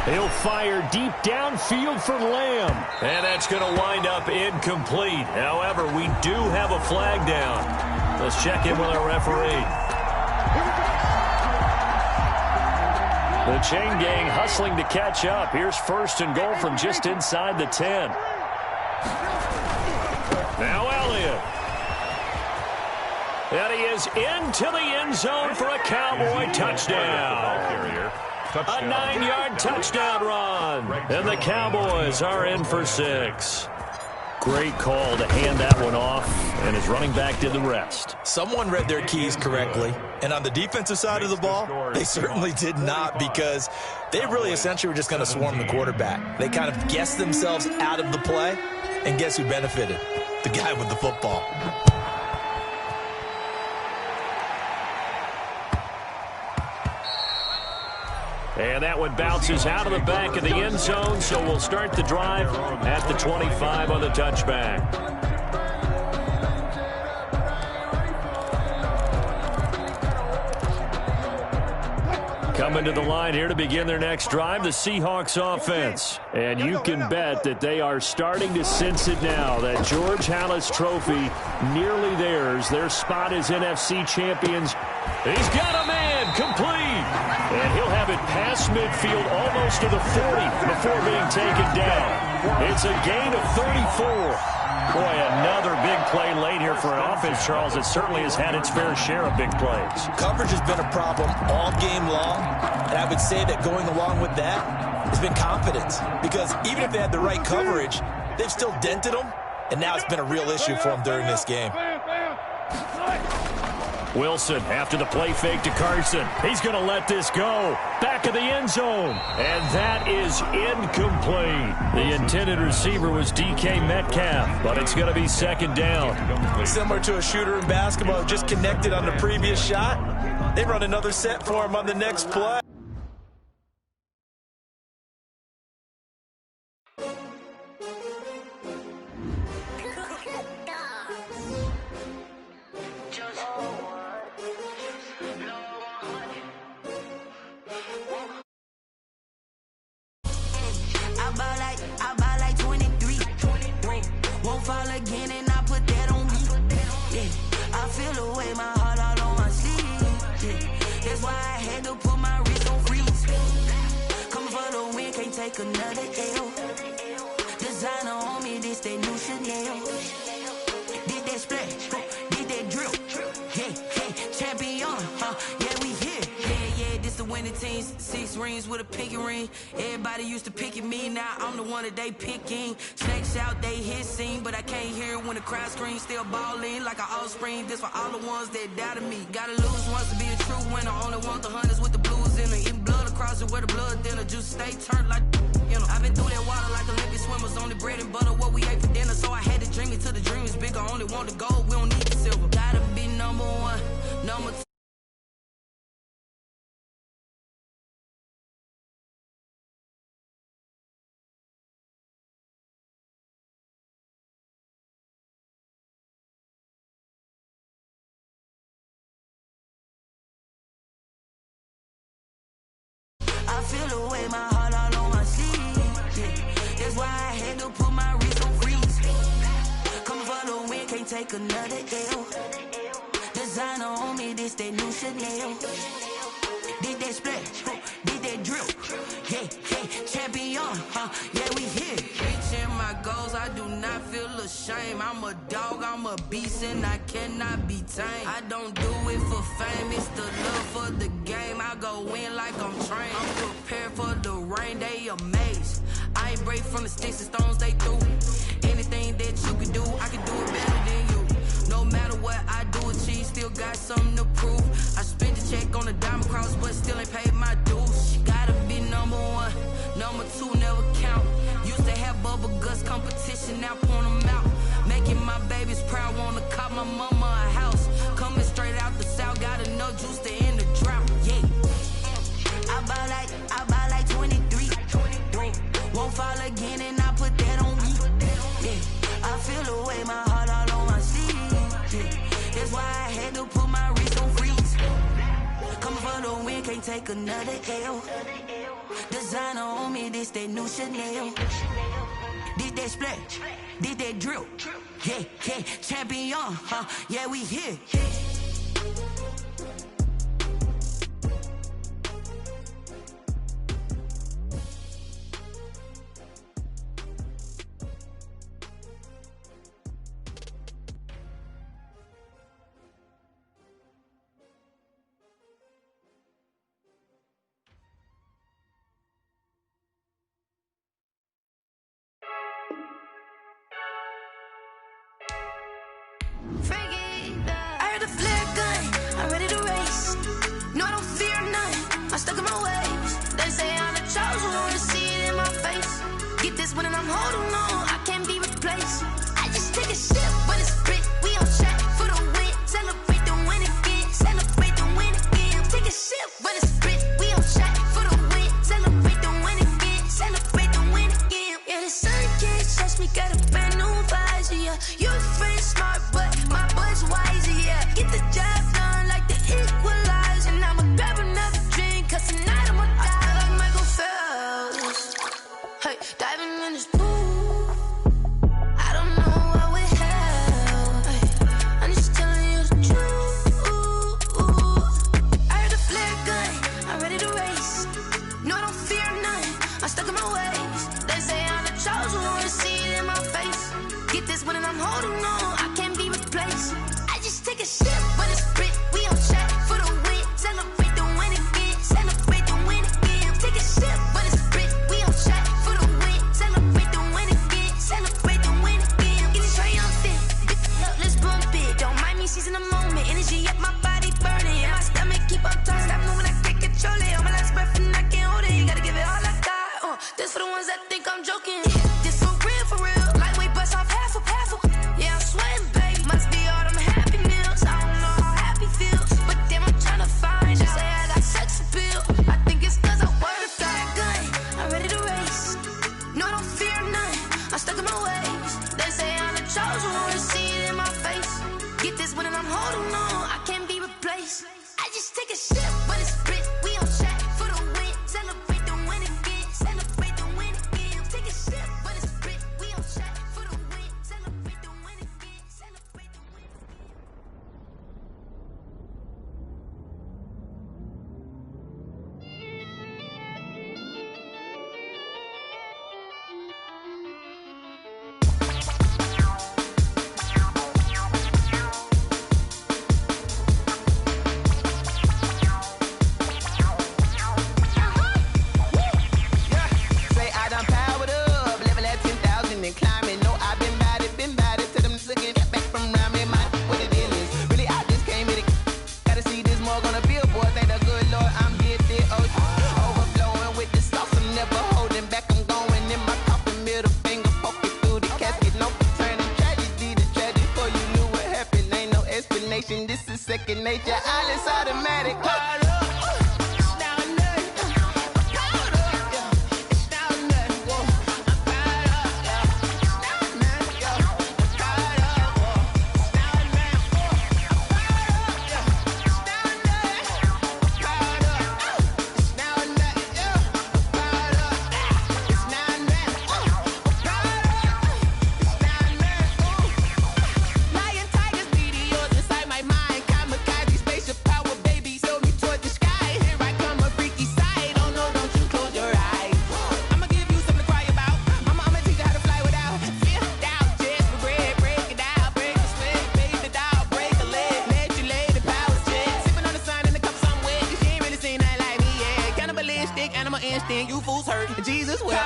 He'll fire deep downfield for Lamb. And that's going to wind up incomplete. However, we do have a flag down. Let's check in with our referee. The chain gang hustling to catch up. Here's 1st and goal from just inside the 10. Now Elliott. And he is into the end zone for a Cowboy touchdown. A 9-yard touchdown run. And the Cowboys are in for 6. Great call to hand that one off, and his running back did the rest. Someone read their keys correctly, and on the defensive side of the ball, they certainly did not, because they really essentially were just going to swarm the quarterback. They kind of guessed themselves out of the play, and guess who benefited? The guy with the football. And that one bounces out of the back of the end zone, so we'll start the drive at the 25 on the touchback. Coming to the line here to begin their next drive, the Seahawks offense. And you can bet that they are starting to sense it now, that George Halas trophy nearly theirs. Their spot as NFC champions. He's got a man complete. And he'll have it past midfield almost to the 40 before being taken down. It's a gain of 34. Boy, another big play late here for an offense, Charles, that certainly has had its fair share of big plays. Coverage has been a problem all game long, and I would say that going along with that has been confidence, because even if they had the right coverage, they've still dented them, and now it's been a real issue for them during this game. Wilson after the play fake to Carson. He's going to let this go. Back of the end zone. And that is incomplete. The intended receiver was DK Metcalf, but it's going to be 2nd down. Similar to a shooter in basketball who just connected on the previous shot. They run another set for him on the next play. I buy like 23. Won't fall again and I put that on me. Yeah, I feel away, my heart all on my sleeve. Yeah, that's why I had to put my wrist on freeze. Coming for the win, can't take another L. Designer on me, this that new Chanel. Did that splash, did that drip. Hey, champion, yeah, we here. Yeah, this the winning teams, 6 rings with a pinky ring. Everybody used to picking me, now I'm the one that they picking. Snakes out, they hissing, but I can't hear when the crowd screams. Still balling like an offspring. This for all the ones that doubted me. Gotta lose once to be a true winner. Only want the hunters with the blues in it. Eating blood across it where the blood dinner. Juice stay turned like, you know. I've been through that water like Olympic swimmers. Only bread and butter what we ate for dinner. So I had to dream it till the dream is bigger. Only want the gold, we don't need the silver. Gotta be number one, number two. I feel the way, my heart all on my sleeve. Yeah. That's why I had to put my wrist on freeze. Coming for the win, can't take another L. Designer on me, this that new Chanel. Did that splash, did that drill. Yeah, yeah, champion, yeah, we here. Reaching my goals, I do not feel ashamed. I'm a dog, I'm a beast, and I cannot be tamed. I don't do it for fame, it's the love for the game. I go in like I'm trained. I'm prepared for the rain, they amazed. I ain't break from the sticks and stones they threw. Anything that you can do, I can do it better than you. No matter what I do, achieve, still got something to prove. I spent a check on the diamond cross, but still ain't paid my dues. Gotta be number one, number two never count. Used to have bubble guts competition, now point them out. Making my babies proud, wanna cop my mama a house. Coming straight out the south, got enough juice to end the drought. Yeah, I buy like 23. Won't fall again, and I put that on me. Yeah, I feel the way, my heart all on my sleeve. Yeah, that's why I had to put my wrist on freeze. Coming for the win, can't take another L. Designer on me, this that new Chanel. Did that splash, did that drill. Yeah, yeah, champion, yeah, we here. I heard the flare gun, I'm ready to race. No, I don't fear none, I'm stuck in my ways. They say I'm the chosen one, to see it in my face. Get this one and I'm holding on, I can't be replaced. I just take a sip, but it's split, we on track for the win. Celebrate the win again, celebrate the win again. Take a sip, but it's split, we on track for the win. Celebrate the win again, celebrate the win again. Yeah, the sun can't touch me, got a brand new visor, yeah. You friend smart, but my boy's wiser, yeah. Get the job done like the equalizer. And I'ma grab another drink, cause tonight I'ma die like Michael Phelps. Hey, diving in this pool, I don't know what we have. Hey, I'm just telling you the truth. I heard the flare gun, I'm ready to race. No, I don't fear none, I'm stuck in my ways. They say I'm the chosen one, to see it in my face. Get this one and I'm holding on, I can't be replaced. I just take a sip, but it's split, we on track for the win. Celebrate the win again, celebrate the win again. Take a sip, but it's split, we on track for the win. Celebrate the win again, celebrate the win again. Get it triumphant, let's bump it. Don't mind me seizing the moment, energy up my body burning. And my stomach keep up tight, stop moving, I can't control it. On my last breath and I can't hold it, you gotta give it all I got. This for the ones that think I'm joking. This for real, lightweight bust off half a. Yeah, I swear second nature. All is automatic. You fools hurt. Jesus will.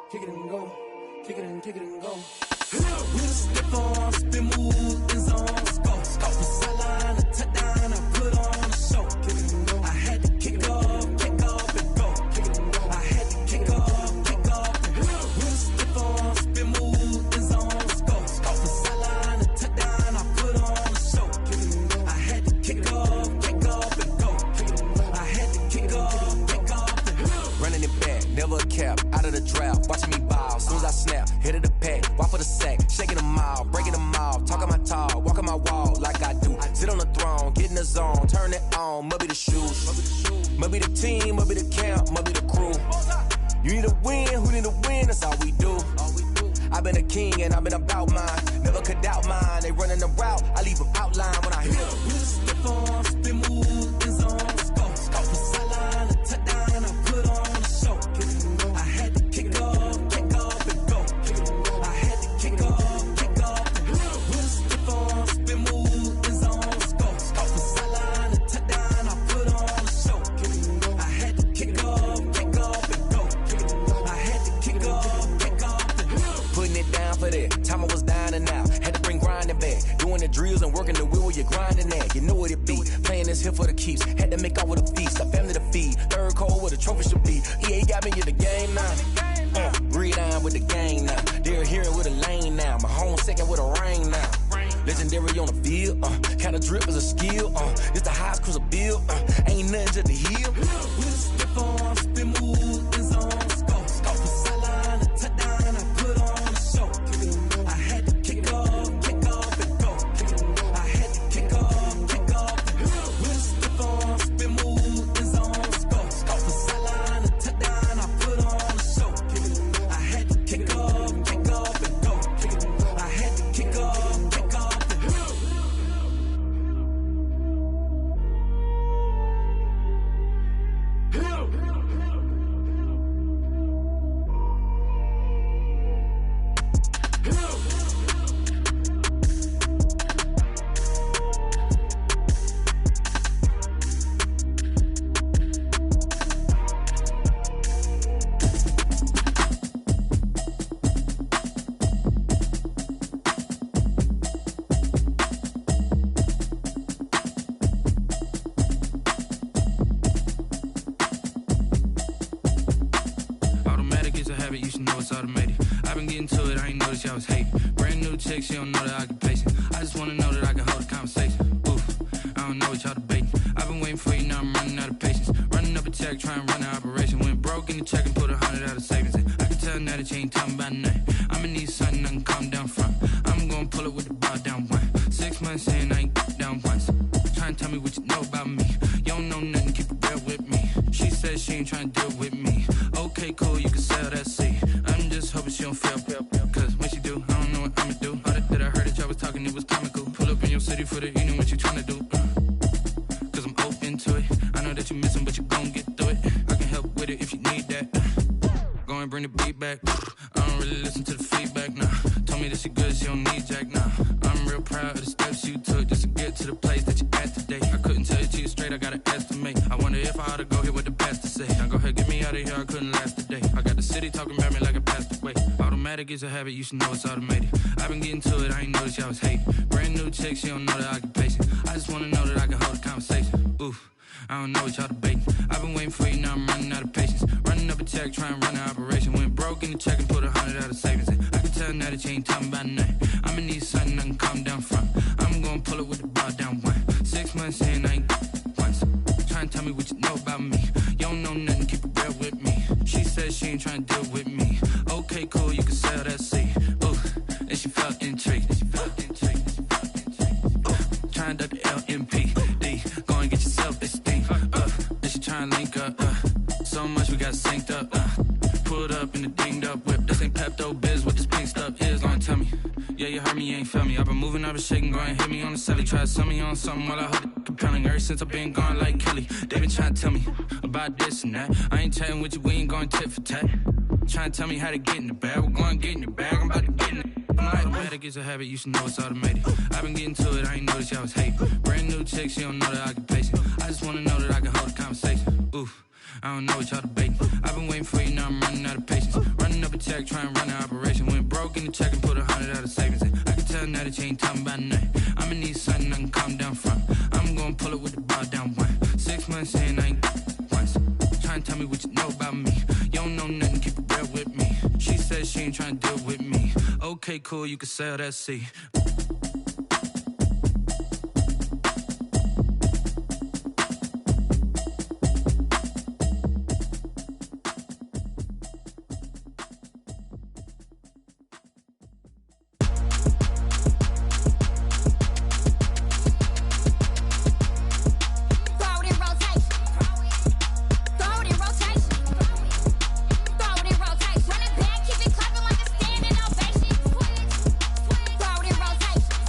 Kick it and go. Kick it and go. With a stiff arm, spin move, in zone, scope. Off the sideline, a touchdown, I put on a show. Kick it and go. I had to kick off and go. Kick it and go. I had to kick off and go. With a stiff arm, spin move, in zone, scope. Off the sideline, a touchdown, I put on a show. Kick it and go. I had to kick off and go. Kick it and go. I had to kick off and go. Running it back, never a cap, out of the drought, watching me bow. Soon as I snap, hit of the pack, walk for the sack, shaking them out, breaking them out, talking my talk, walking my wall like I do. Sit on the throne, get in the zone, turn it on, maybe the shoes, maybe the team, maybe the camp, maybe the crew. You need a win, who need a win? That's all we do. I've been a king and I've been about mine, never could doubt mine. They running the route, I leave them outline when I hit them. With a stiff arm, spin move, in zone, scope. Off the sideline, a touchdown, I put on a show. I had to kick off and go. I had to kick off and go. With a stiff arm, spin move, in zone, scope. Off the sideline, a touchdown, I put on a show. I had to kick off and go. I had to kick off and go. Putting it down for that, time I was down and out, had to bring grinding back, doing the drills and working the wheel where you're grinding at. You know what it be, playing this here for the keeps, had to make out with a feast, a family to feed, third cold where the trophy should be. EA got me in the game now, breathe on with the gang now, they're here with a lane now, my home second with a rain now. Legendary on the field, kinda drip is a skill, it's the highest cruiser bill, ain't nothing to the hill. With a stiff arm, spin move, in zone, scope. Off the sideline, a touchdown, I put on a show. I had to kick off and go. I had to kick off and go. With a stiff arm, spin move, in zone, scope. Off the sideline, a touchdown, I put on a show. I had to kick off and go. I had to kick off and go. Automatic is a habit, you should know it's automated. I've been getting to it, I ain't noticed y'all was hating. Brand new chick, she don't know that I can pay. just wanna know that I can hold a conversation. Oof, I don't know what y'all debating. I've been waiting for you, now I'm running out of patience. Running up a check, trying to run an operation. Went broke in the check and put 100 out of savings in. I can tell now that you ain't talking about nothing. I'ma need something I can calm down from. I'm gonna pull it with the bar down one. 6 months in, I ain't down once. Trying to tell me what you know about me. You don't know nothing, keep it real with me. She said she ain't trying to deal with me. Okay, cool, you can sell that seed. I'm just hoping she don't fail. Cause when she do, I don't know what I'ma do. All that I heard that y'all was talking, it was comical. Pull up in your city for the evening, what you trying to do? Cause I'm open to it. I know that you missing, but you gon' get through it. I can help with it if you need that. Go and bring the beat back. I don't really listen to the feedback, nah. Told me that she good, she don't need jack, nah. I'm real proud of the steps you took just to get to the place that you at today. I couldn't tell you to you straight, I gotta estimate. I wonder if I ought to go here with the pastor say. Now go ahead, get me out of here, I couldn't last a day. I got the city talking about me like I passed away. Automatic is a habit, you should know it's automated. I've been getting to it, I ain't noticed y'all was hating. Brand new chick, she don't know the occupation. I just wanna know that I can hold a conversation. Oof, I don't know what y'all debating. I've been waiting for you, now I'm running out of patience. Running up a check, trying to run an operation. Went broke in the check and put 100 out of savings in. I can tell now that you ain't talking about nothing. I'ma need something I can calm down from. I'm gonna pull it with the bar down one. 6 months in, I ain't once. Trying to tell me what you know about me. You don't know nothing, keep it real with me. She said she ain't trying to deal with me. Okay, cool, you can sell that seed. Ooh, and she felt intrigued. Trying to duck the LMPD. Go and get yourself esteem. And she trying to link up. So much we got synced up. Pulled up in the dinged up whip. This ain't Pepto Biz, what this pink stuff is. Go and tell me. Yeah, you heard me, you ain't felt me. I've been moving, I've been shaking, go and hit me on the celly. Try to sell me on something while I hold it compelling. Ever since I've been gone like Kelly, they been trying to tell me about this and that. I ain't chatting with you, we ain't going tit for tat. Trying to tell me how to get in the bag. We're going to get in the bag, I'm about to get in it. Automatic is a habit, you should know it's automated. I've been getting to it, I ain't noticed y'all was hating. Brand new chick, she don't know the occupation. I just wanna know that I can hold a conversation. Oof, I don't know what y'all debating. I've been waiting for you, now I'm running out of patience. Running up a check, trying to run an operation. Went broke in the check and put 100 out of savings in. I can tell now that you ain't talking about nothing. I'ma need something I can calm down from. I'm gonna pull it with the bar down one. 6 months in, I ain't once. Trying to tell me what you know about me. You don't know nothing, keep it real with me. She said she ain't trying to deal with me. Okay, cool, you can sell that seed. Throw it in rotation.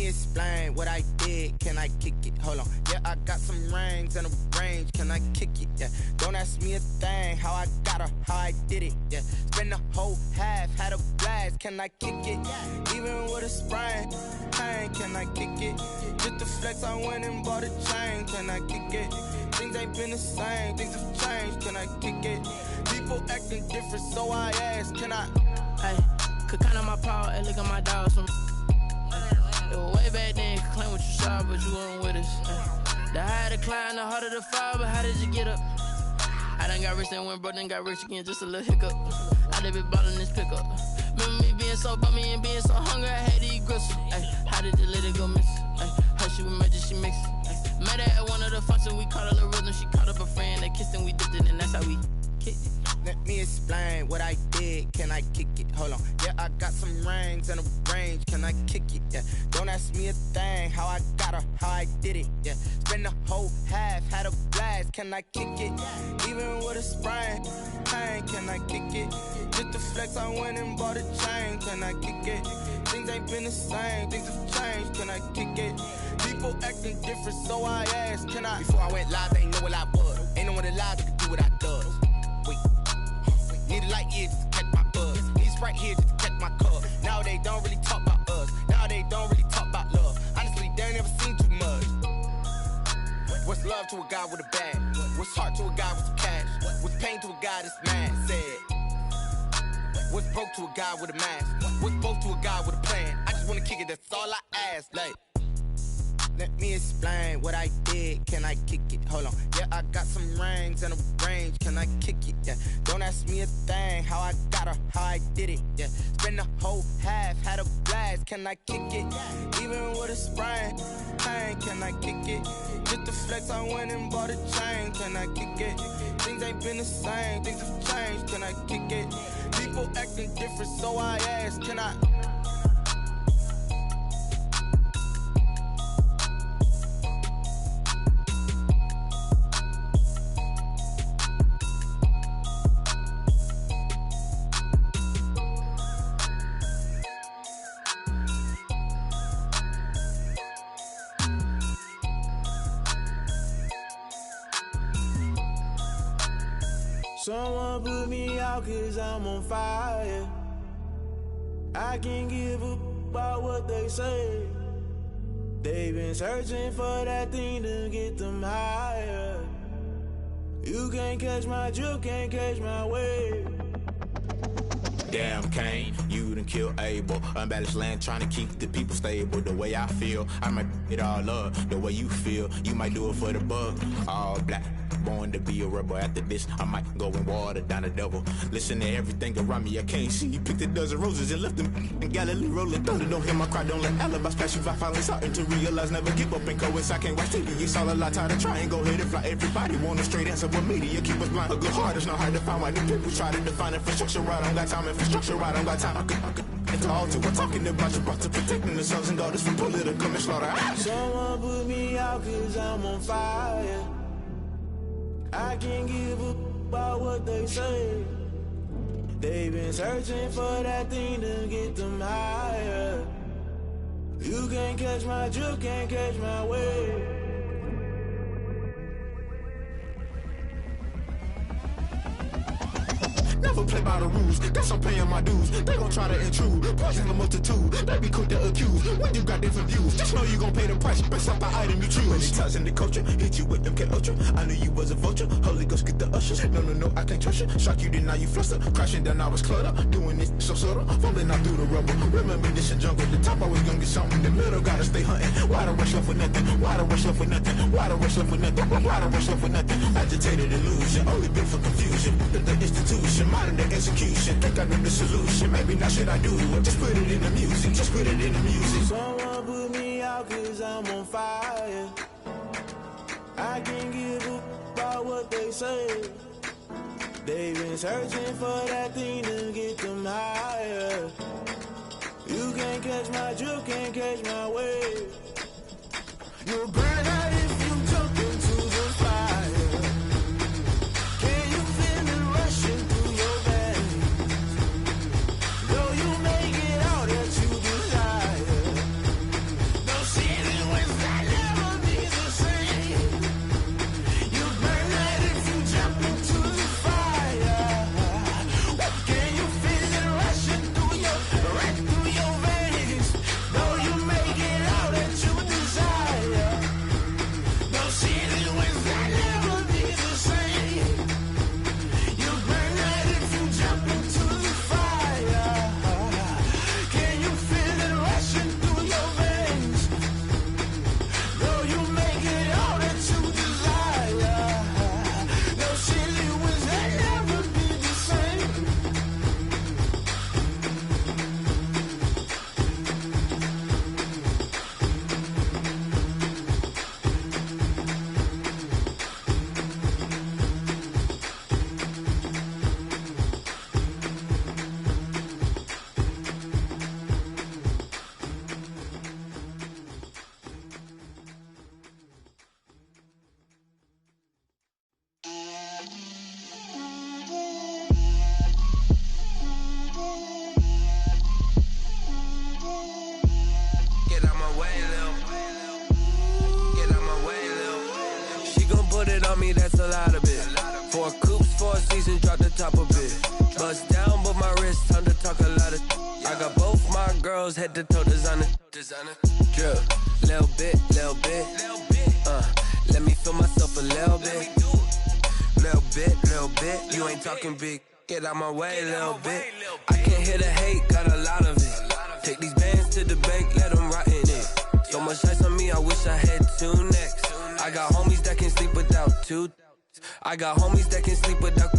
me explain what I did. Can I kick it? Hold on. Yeah, I got some rings and a range. Can I kick it? Yeah. Don't ask me a thing. How I got her, how I did it. Yeah. Spend the whole half, had a blast. Can I kick it? Even with a sprain. Pain, can I kick it? Just the flex, I went and bought a chain. Can I kick it? Things ain't been the same. Things have changed. Can I kick it? People acting different, so I ask. Can I? Hey, could count on my power and look at my dogs. It was way back then, could claim what you saw, but you weren't with us. The higher the climb, the harder the fall, but how did you get up? I done got rich, then went broke, then got rich again, just a little hiccup. I done been ballin' this pickup. Remember me being so bummy and being so hungry, I had to eat gristle. Ay, how did you let it go miss? Ay, how she was magic, she mixed. Met her at one of the functions, we caught a little rhythm, she caught up a friend, they kissed and we dipped it, and that's how we kicked it. Let me explain what I did. Can I kick it? Hold on. Yeah, I got some rings and a range. Can I kick it? Yeah. Don't ask me a thing. How I got her, how I did it. Yeah. Spend the whole half, had a blast. Can I kick it? Even with a sprain. Pain, can I kick it? Just the flex, I went and bought a chain. Can I kick it? Things ain't been the same. Things have changed. Can I kick it? People acting different, so I asked. Can I? Before I went live, they ain't know what I was. Ain't no one alive that could do what I does. Wait. Need a light year just to catch my buzz. Need Sprite here just to catch my cup. Now they don't really talk about us. Now they don't really talk about love. Honestly, they ain't never seen too much. What's love to a guy with a bag? What's heart to a guy with some cash? What's pain to a guy that's mad? Said. What's broke to a guy with a mask? What's both to a guy with a plan? I just wanna kick it, that's all I ask. Like, let me explain what I did. Can I kick it? Hold on. Yeah, I got some rings and a range. Can I kick it? Yeah. Don't ask me a thing. How I got her, how I did it. Yeah. Spend the whole half, had a blast. Can I kick it? Even with a sprain. Pain, can I kick it? Just the flex, I went and bought a chain. Can I kick it? Things ain't been the same. Things have changed. Can I kick it? People acting different, so I ask. Can I? Someone put me out cause I'm on fire. I can't give up about what they say. They've been searching for that thing to get them higher. You can't catch my drift, can't catch my wave. Damn Kane, you done killed Abel. Unbalanced land trying to keep the people stable. The way I feel, I might it all up. The way you feel, you might do it for the bug. All black, born to be a rebel. After this, I might go and water down the devil. Listen to everything around me, I can't see. You picked a dozen roses and left them in Galilee rolling thunder. Don't hear my cry, don't let alibis flash you. I finally starting to realize, never give up and coerce. I can't watch TV, it's all a lot. Tired of trying, go ahead and fly. Everybody want a straight answer, but media keep us blind. A good heart is not hard to find. Why the people try to define infrastructure right? I don't got time, infrastructure right, I don't got time. I could it's all to we're talking about you, about to protecting the sons and daughters from political and slaughter. Someone put me out cause I'm on fire. I can't give up about what they say. They've been searching for that thing to get them higher. You can't catch my drift, can't catch my wave. Never play by the rules, guess I'm paying my dues. They gon' try to intrude, poison the multitude. They be quick to accuse, when you got different views. Just know you gon' pay the price, based off the item you choose. Many times in the culture, hit you with them K-Ultra. I knew you was a vulture, Holy Ghost get the ushers. No, I can't trust you. Shock you, then now you fluster. Crashing down, I was cluttered. Doing this so subtle, falling out through the rubble. Remember this a jungle, the top always gonna get something. In the middle, gotta stay hunting. Why the rush left with nothing? Why the rush left with nothing? Why the rush left with nothing? Why the rush left with nothing? Agitated illusion, only built for confusion. The institution, modern day execution. Think I know the solution. Maybe not should I do it? Just put it in the music. Just put it in the music. Someone put me out cause I'm on fire. I can't give up about what they say. They've been searching for that thing to get them higher. You can't catch my drift, can't catch my wave. You'll burn out if you jump into the fire. Can you feel it rushing through your veins? Though you make it out that you desire. No, on me, that's a lot of it. 4 coops, 4 seasons, drop the top a bit. Bust down, but my wrist, time to talk a lot of. I got both my girls head to toe designer. Drip, little bit. Let me feel myself a little bit. Little bit. You ain't talking big. Get out my way, little bit. I can't hear the hate, got a lot of it. Take these bands to the bank, let them rot in it. So much ice on me, I wish I had 2 necks. I got homies that can sleep without 2. I got homies that can sleep without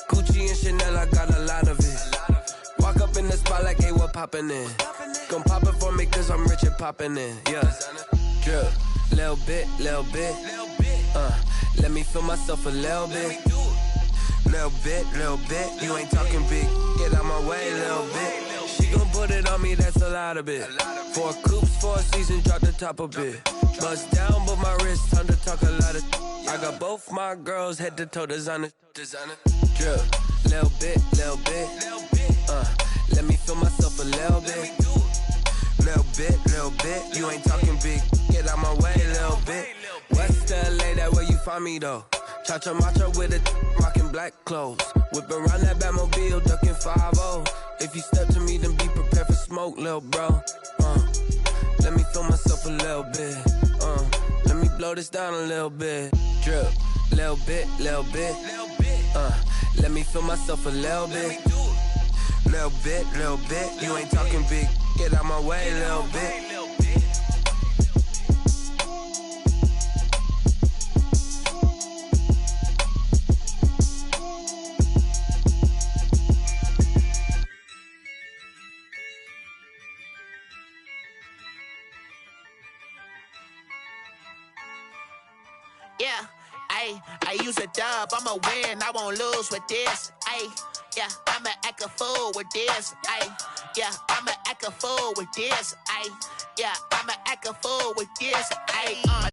Gucci and Chanel, I got a lot of it. Walk up in the spot like, hey, what poppin' in? Gon' pop it for me cause I'm rich and poppin' in. Yeah, drip, little bit. Let me feel myself a little bit. Little bit. You ain't talking big. Get out my way, little bit. She gon' put it on me, that's a lot of it. 4 coops, 4 seasons, drop the top a bit. Bust down, but my wrist, time to talk a lot of. I got both my girls head to toe designer. Drip, little bit. Let me feel myself a little bit. Little bit. You ain't talking big. Get out my way, little bit. West LA, that where you find me though. Cha-cha matcha with a rockin' black clothes. Whip around that Batmobile, ducking 5-0. If you step to me, then be prepared for smoke, lil' bro. Let me feel myself a little bit. Let me blow this down a little bit. Drip, little bit. Let me feel myself a little bit. Little bit. You ain't talking big. Get out my way, little bit. Yeah, I use a dub, I'ma win, I won't lose with this. Yeah, I'ma act a fool with this. Yeah, I'ma act a fool with this. Yeah, I'ma act a fool with this. My